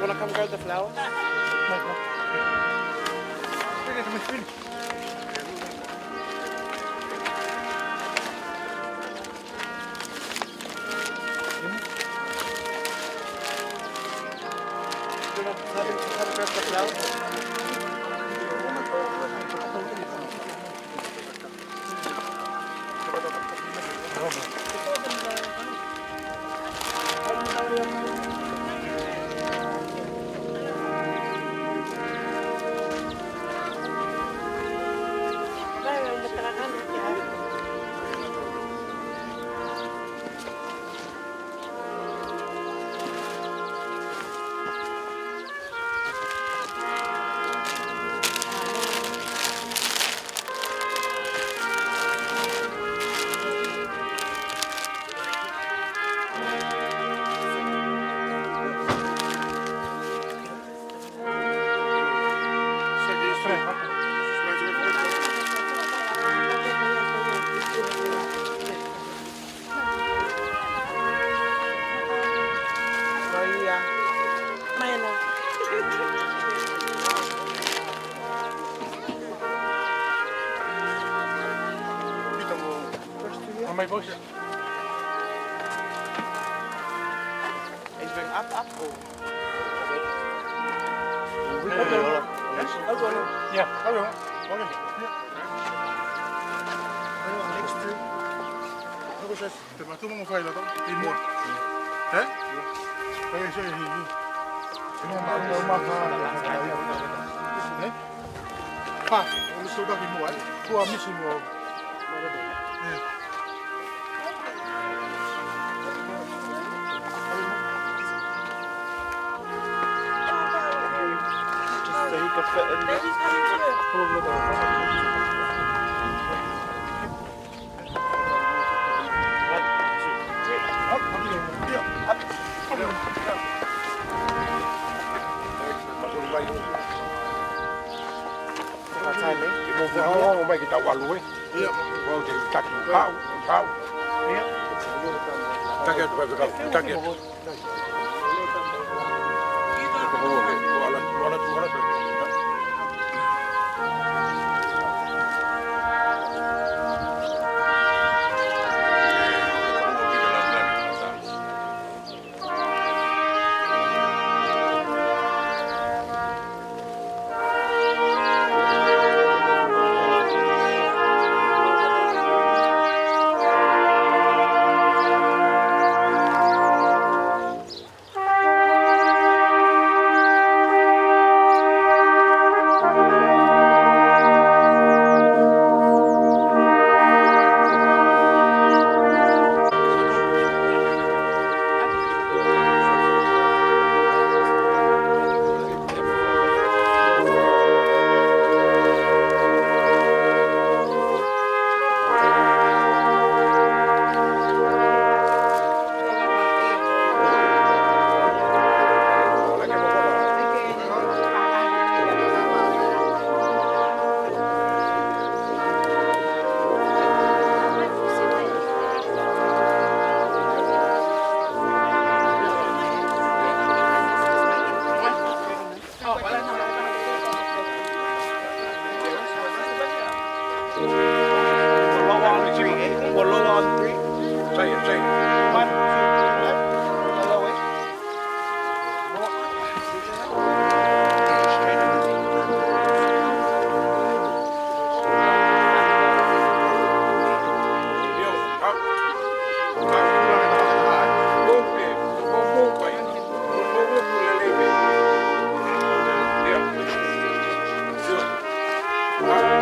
want to come grab the flowers? My voice. Ik ben up. Ja. Maar toen nog veilig dan? Die moord. Hè? Kan je zeggen hier? Hè? Pa, dat is zo dat niet mooi. Voor misschien wel. So he could fit in Không mấy cái tàu vào lúa. Vô thì tắc pháo. Tắc cái phải gặp tắc cái.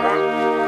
Huh?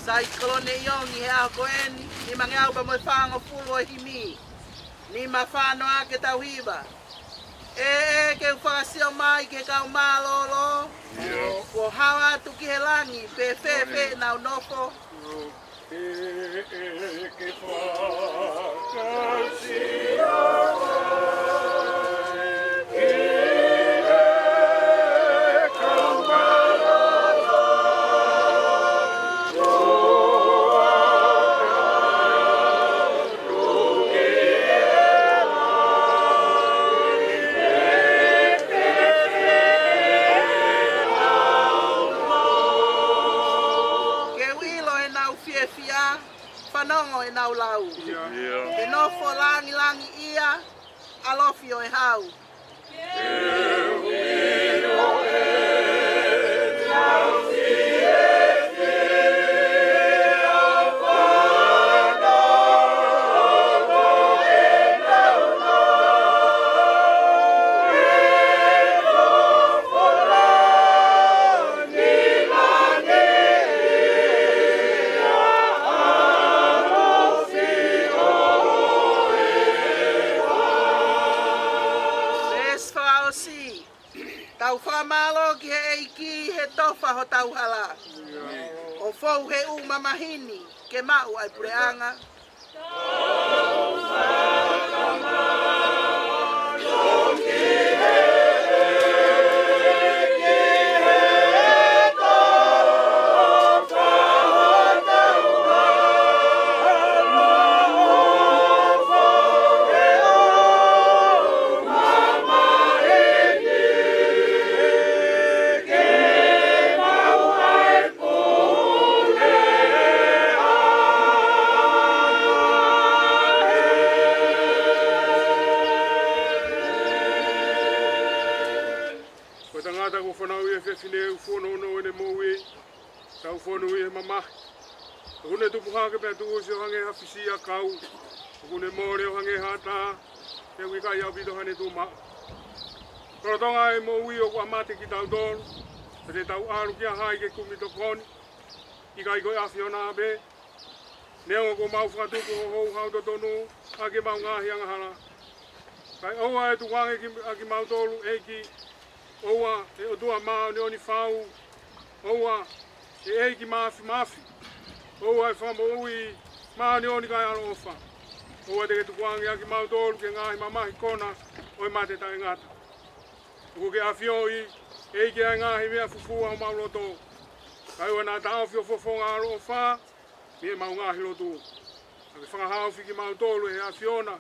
Saikolone Iongi he a koeni, ni mangeau pa mo whaanga fulu o himi. Ni mawhano a ke tau hiba. Ke whakasio mai ke kau mālolo. Ko hawa atu ki he langi, pe fe nau nofo. Ke whakasio Panongo e nau lau. E nofo langi ia, alofio e hau. Tau whamalo ki he eiki he tofa ho tau hala. O fau he mamahini ke mau ai pureanga. tu puha ke pe tu si hange hafisi a kau. Kune more hange hata. Ke wika ia bido hane tu ma. Protonga e mo ui o kwa mate ki tau don. Te tau aru kia hai ke kumi to koni. Ika i koe awhiona be. Neo ko mau whatuku ho hou hau to tonu. Ake mau ngahi anga hana. Kai oua e tu wange ki mau tolu eiki. Oua e o tua maa ne oni whau. Oua e eiki mafi. Oua e whambo ui maa ne oni kai alo ofa. Oua te ke tu wange aki mau tolu ke ngahi mamahi kona. Oi mate tae ngata. Uko ke awhioi eiki ai ngahi mea fufua o mau loto. Kai ua nā tau whio fofonga alo ofa. Mie mau ngahi loto. Ake whangahau whiki mau tolu he awhiona.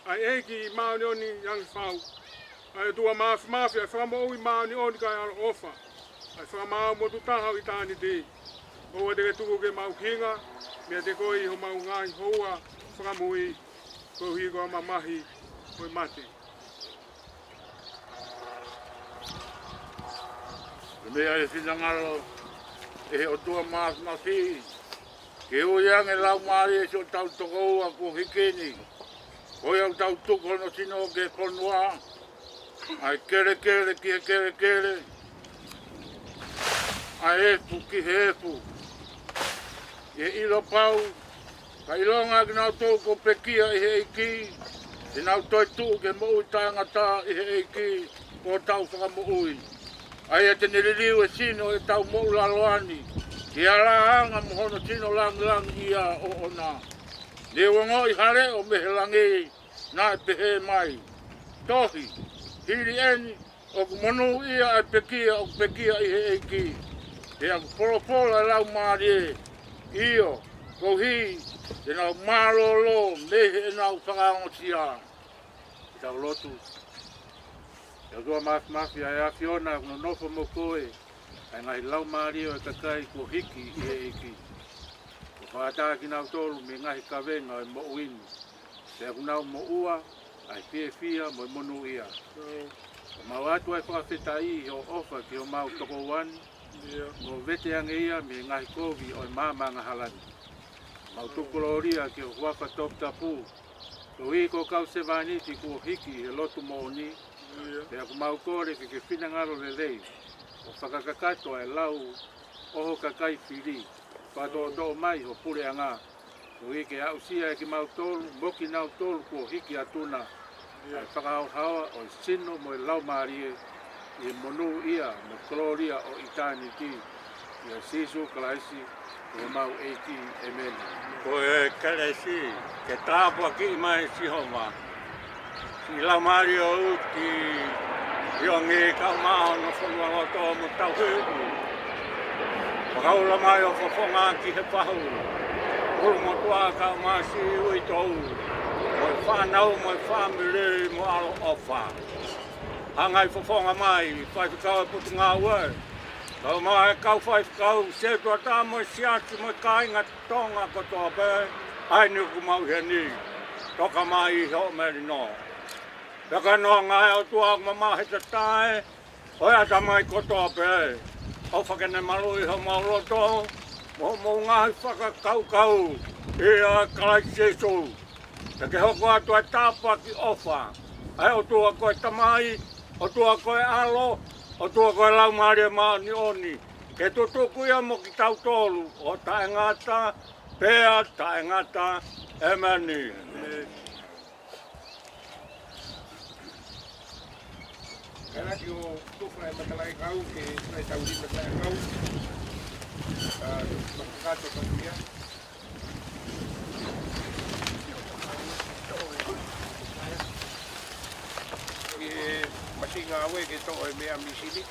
Ai eiki mauni oni yang whau. Ai tua mafi ai whambo ui mauni oni kai alo ofa. Ai whamau motu tahau i tāni te. Oua te tuku ke mau kinga. Mea te koi ho mau ngai hoa. Whamui. Ko hiko ama mahi. Oi mate. Mea e whingangalo. E o tua mafi. Ke o yang e lau maari e so tau toko a ko hikeni. Oi au tau tuko no sino ke konua. Ai kere kere. Ai efu ki hefu. E ilo pau. Ka ilonga ki nau tau ko pekia i he iki. E nau toi tu ke mo ui tangata i he iki. Ko tau whaka mo ui. Ai e te niririu e sino e tau mo ulaloani. Ki ala anga mo hono sino lang ia o ona. Ne wongo i hare o mehe langi. Nā e pehe mai. Tohi, hiri eni, o monu ia e pekia i he eiki. Te aku polopola lau maari e. Io, kohi, te nau marolo, mehe e nau whakaongotia. I tau lotu. Te tua mafi ai awhiona, kuna nofo mo koe. Ai ngai lau maari o e kakai ko hiki i he eiki. Ko whakatā ki nau tolu me ngahi kawenga e mo uini. Te aku nau mo ua, ai fia mo monu ia. O mau atu ai whakawhetai o ofa ki o mau toko wani. Mo vete ange ia me ngahi kovi o mamanga halani. Mau tukoloria ki o huaka top tapu. Ko hii ko kau se vaniti ko hiki e lotu mo ni. Te aku mau kore ke whinangaro le rei. O whakakakato ai lau oho kakai whiri. Whato o mai ho pure anga. Ko hike au sia e ki mau tolu, moki nau tolu ko hiki atuna. Ai whakahau hawa o sino mo e lau maarie. I monu ia, mo kloria o itani ki. Ia sisu kalaisi, o mau eiki e meni. Ko e kalaisi, ke tāpua ki mai si homa. Si lau maarie o uti, iongi kau maa no whanua loto mo tau hui. Wakaula mai o whafonga ki he pahu. Uru mo tua ka masi ui tau. Moi whanau, moi whamiri, mo alo ofa. Hangai whafonga mai, whai whakau e putu ngā ue. Kau mai kau whai whakau, se tua tā moi siati, moi kāinga tonga kotoa pē. Ai nuku mau hea ni. Toka mai i ho meri no. Peka no ngai au tua ma mahi te tae. Oia ta mai kotoa pē. O whakene malu i ho mau roto. Mo ngahi whakakau. Ia kalai seso. Te ke hoko atu e tāpua ki ofa. Ai o tua koe tamai. O tua koe alo. O tua koe lau maria maa ni oni. Ke tutuku ia mo ki tau tolu. O tae ngata. Pea tae ngata. E mani. Kaya ki o tuka e matalai kau ke e tau di matalai kau. Makakato ka kuya. Ke masinga awe ke to e mea misini.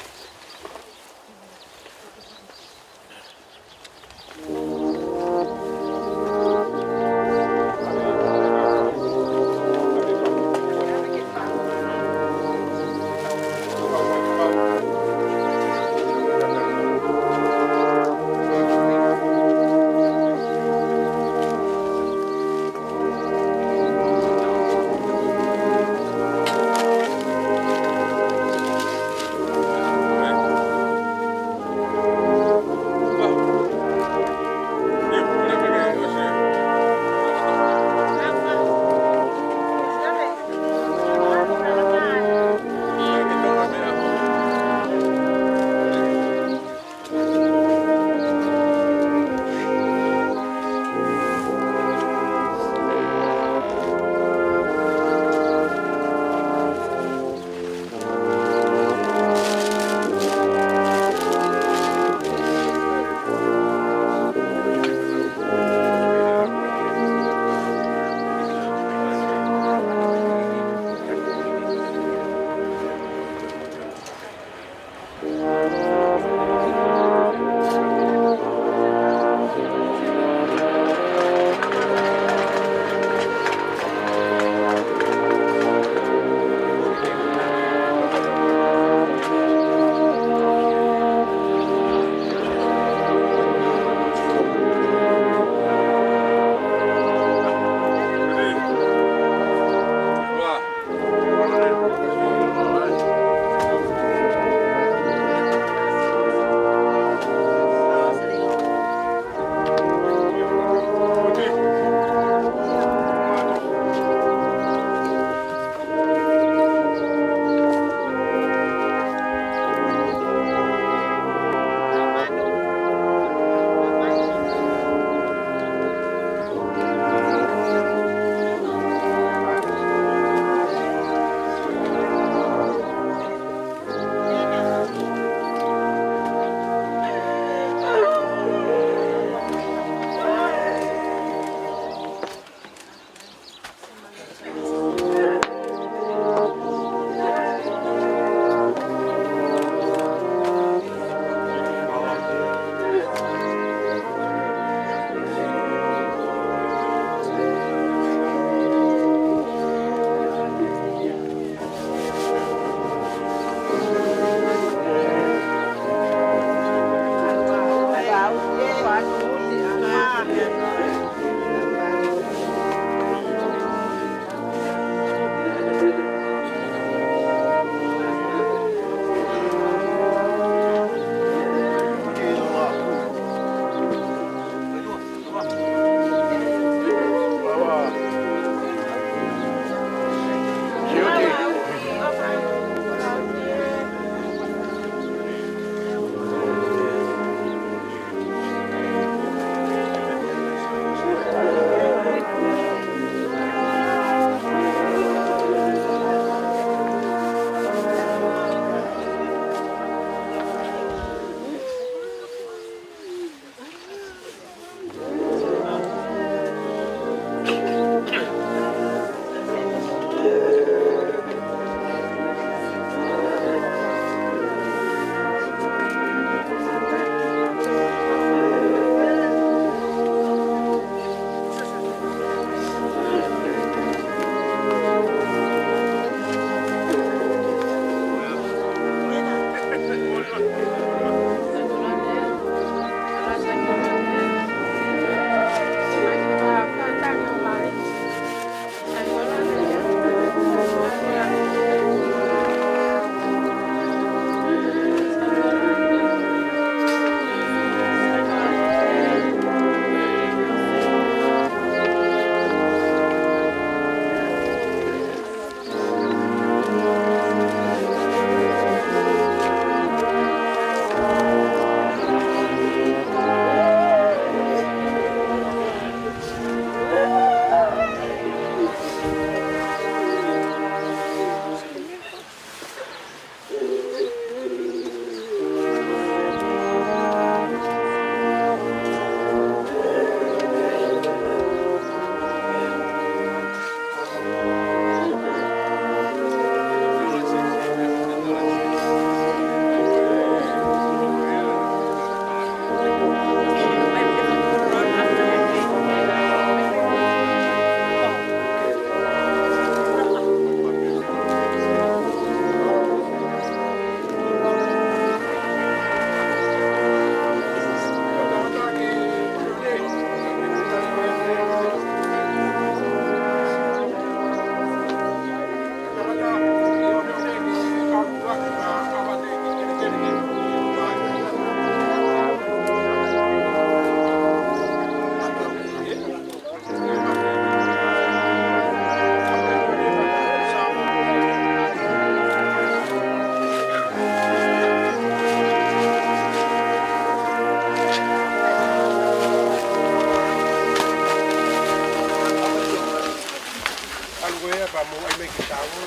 pa mo ai me ki tawo.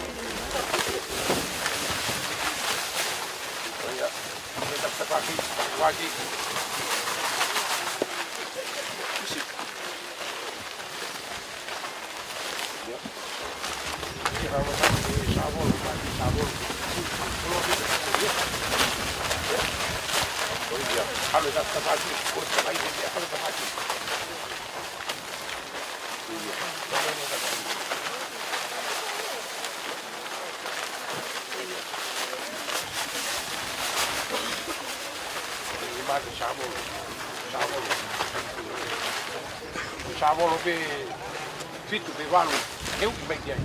Ya, kita sepaki, wagi. Ya. Kita mau sabun, sabun. Oh iya, kalau tak sepaki, kurang lagi dia kalau sepaki. Sabolo pe fitu pe valu eu que vai aí.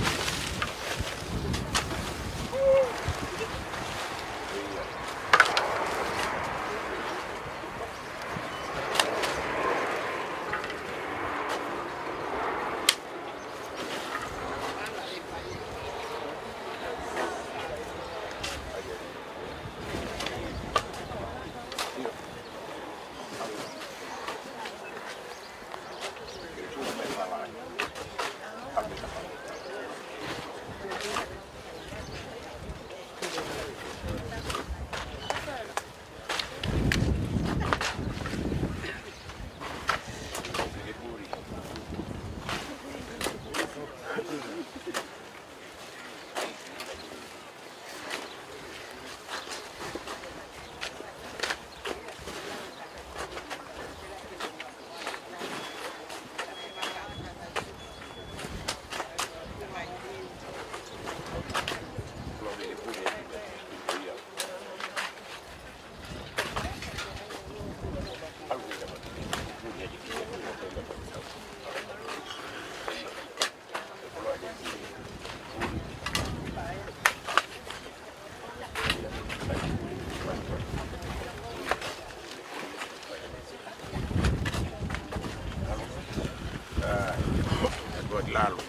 Lalu.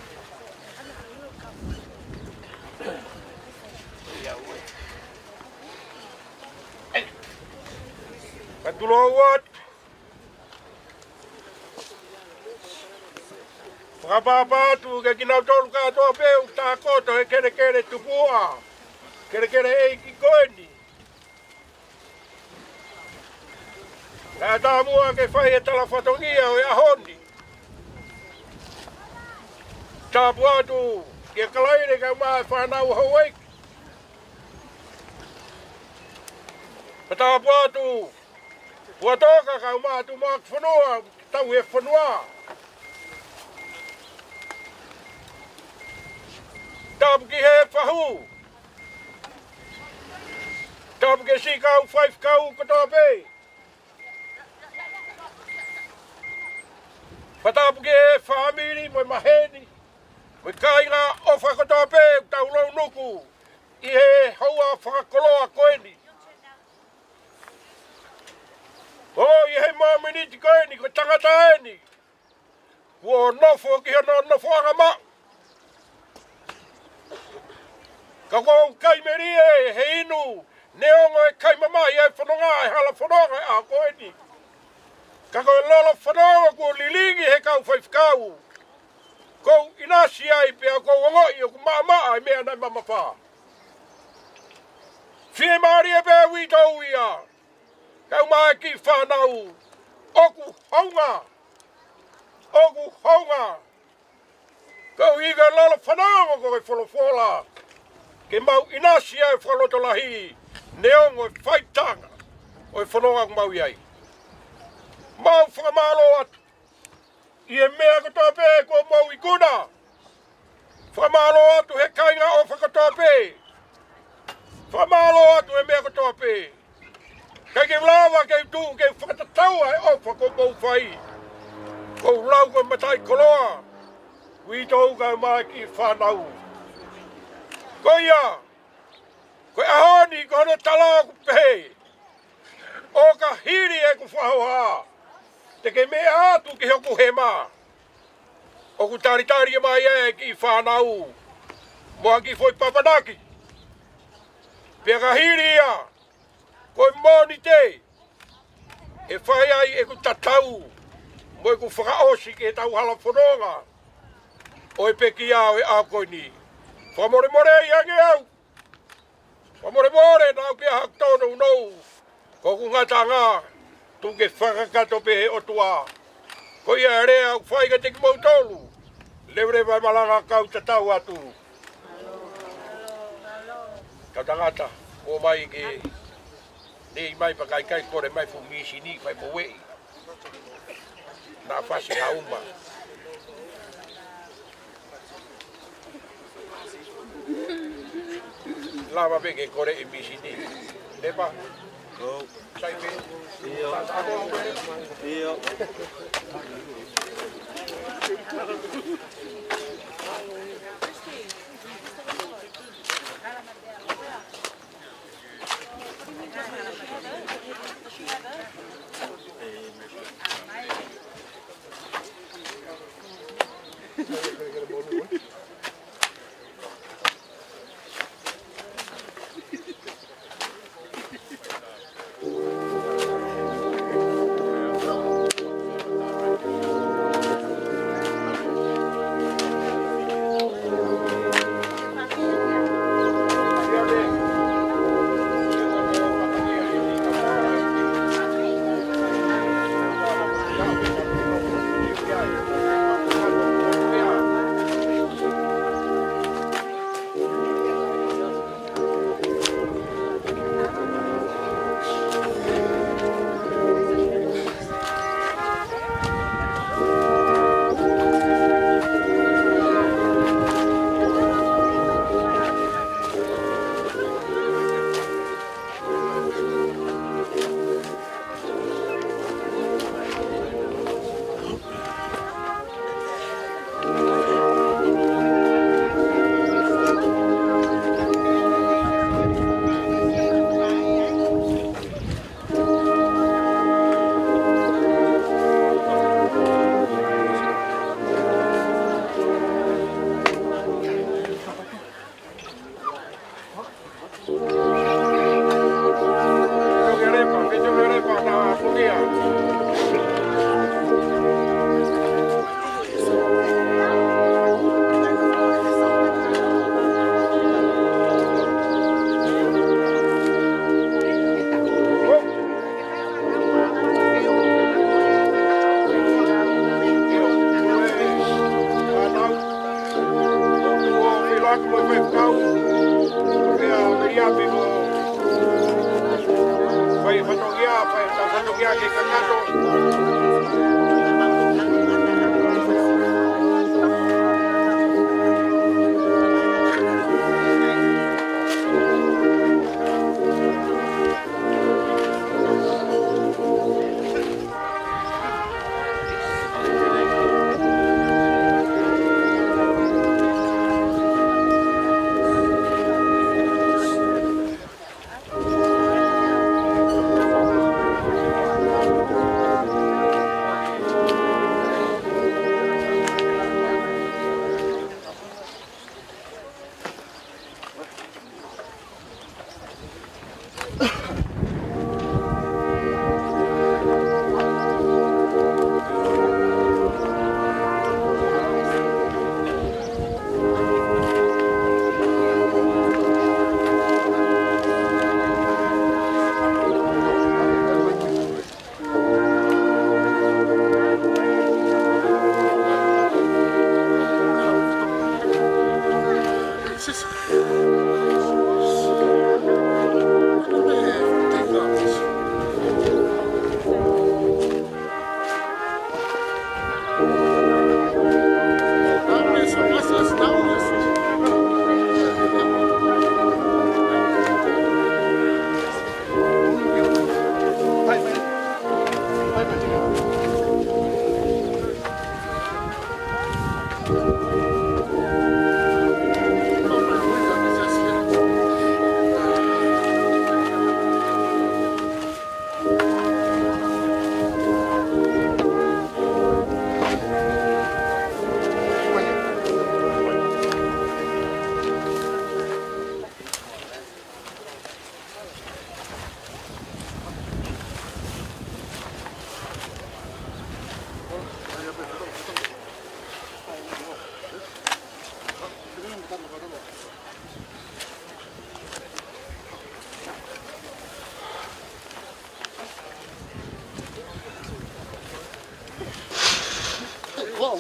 Katulawat. Papa tu ke kinau tolu ka to pe ta ko to kere tu bua. Kere e ki koini. La ta mua ke fai tala fotongia o ahoni. Ta buatu ke kalaire ka ma whanau hauai. Ta buatu buatoka ka ma tu mak whanua tau e whanua. Ta ki he whahu. Ta ke si kau 5 kau katoa pe. Ta ke family mo maheni. We kainga o whakatoa pe tau lau nuku i he haua whakakoloa koeni. O i he maminiti koeni ko tangata eni. Kua nofo ki hana nofo agama. Ka kua kaimeri e he inu neongo e kaimamai e whanonga e hala whanonga e a koeni. Ka kua lolo whanonga kua lilingi he kau whaifkau. Ko inasi ai pe ko ngoi o mama ai me na mama fa. Fie mari e be wi to ia. Ka ma ki fa nau. Oku honga. Ko iga lolo fanao ko folofola. Ke mau inasi ai foloto lahi. Neongo faitanga. O fononga mau ai. Mau famalo at ia mea katoa pe ko mau ikuna. Whamalo atu he kainga o whakatoa pe. Whamalo atu he mea katoa pe. Kei ke lawa kei tu kei whakatataua e ofa ko mau whai. Ko lau ko matai koloa. Ui tau kai mai ki whanau. Ko ia. Ko ahoni ko hana tala ku pe. O ka hiri e ku whahoha. Te ke mea atu ki hoku he maa. O ku taritari mai e ki whanau. Moa ki foi papanaki. Pea ka hiri ia. Koe moni te. E whai ai e ku tatau. Mo e ku whakaosi ke tau hala whanonga. O e peki au e a koe ni. Whamore iange au. Whamore nau kia haktono no. Ko kungata ngā. Tunge whakakato pehe o tua. Ko ia rea au whaiga te ki mautolu. Leure vai malanga kau te tau atu. Ka tangata, o mai ke nei mai pa kai kore mai fu misi ni mai po wei. Na fasi ha uma. Lava bege kore e misi ni. Depa. Go. Sai pe. Io.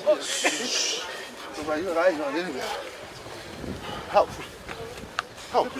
Somebody, you're right, no, this is help. Help.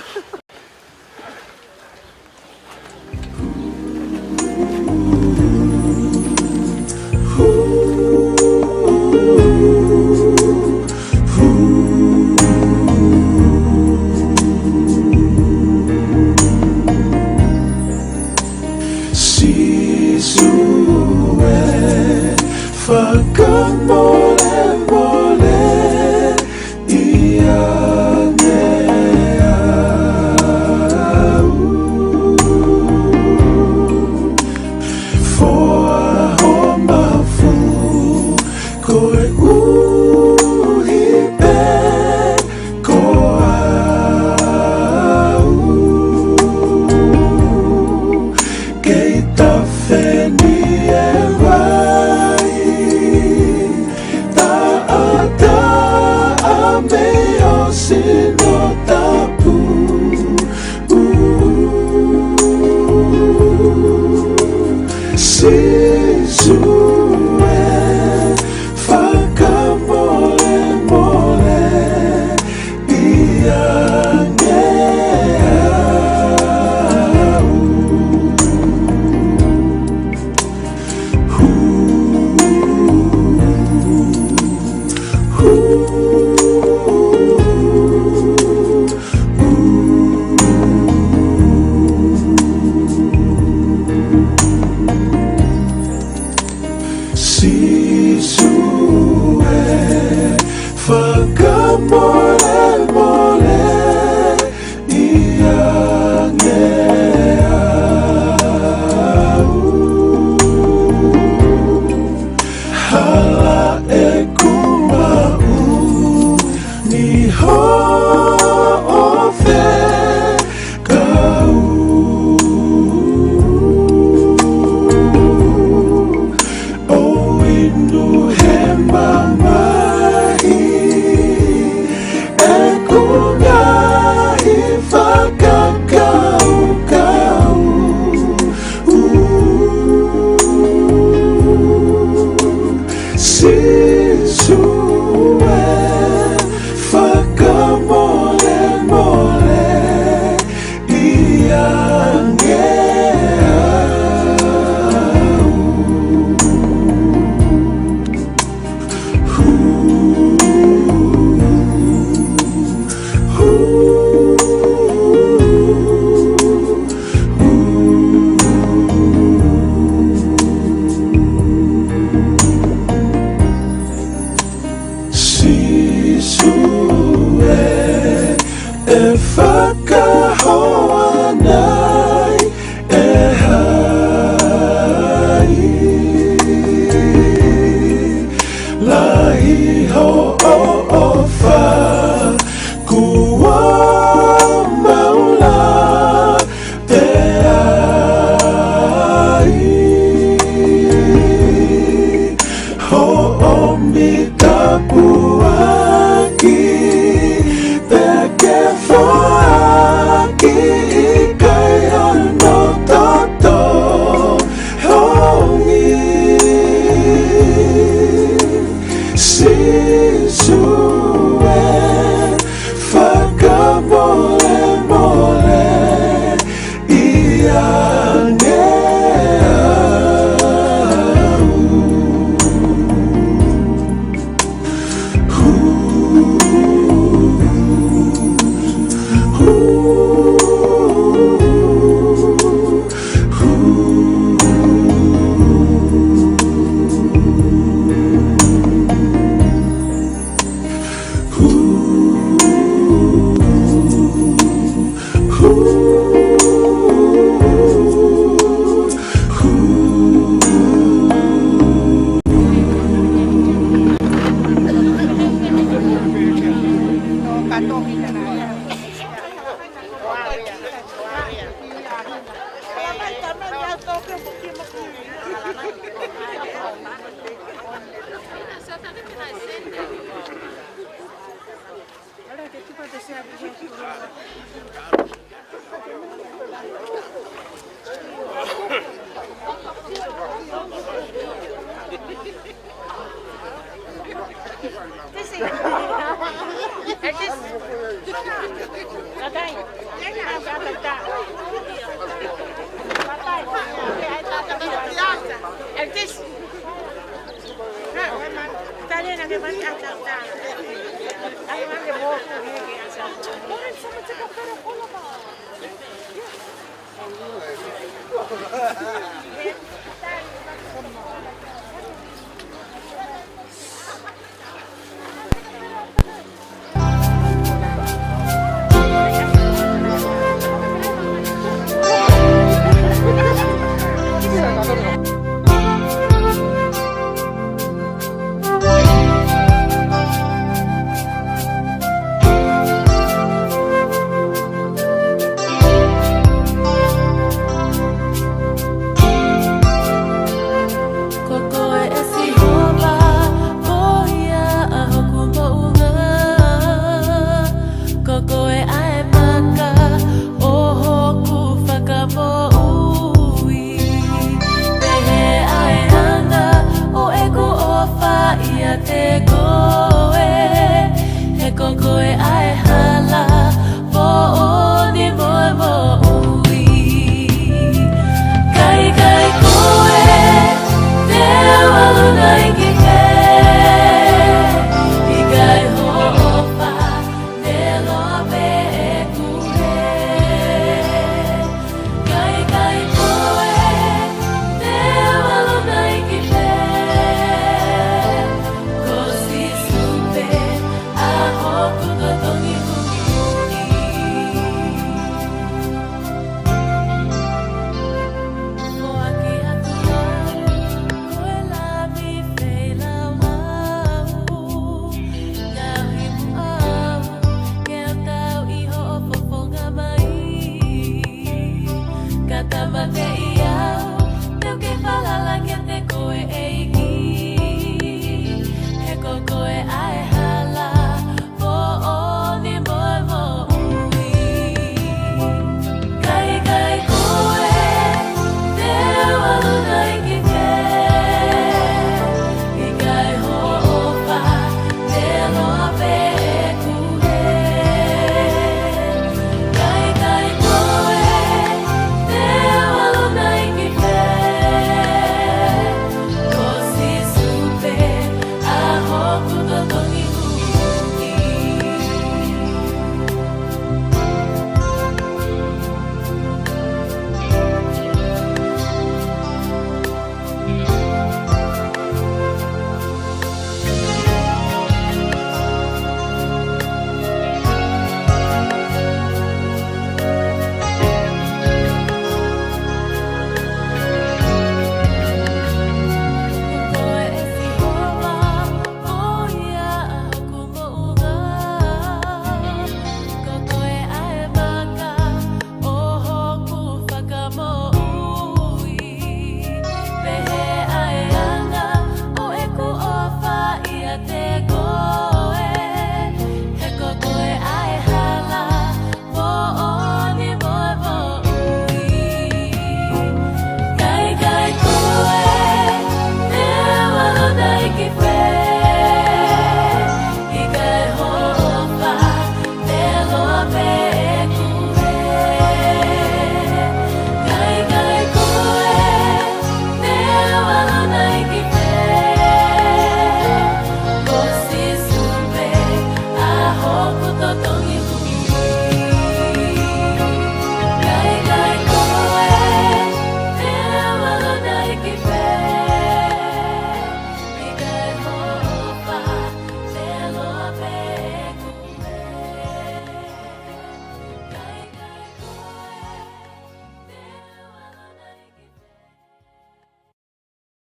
Thank you.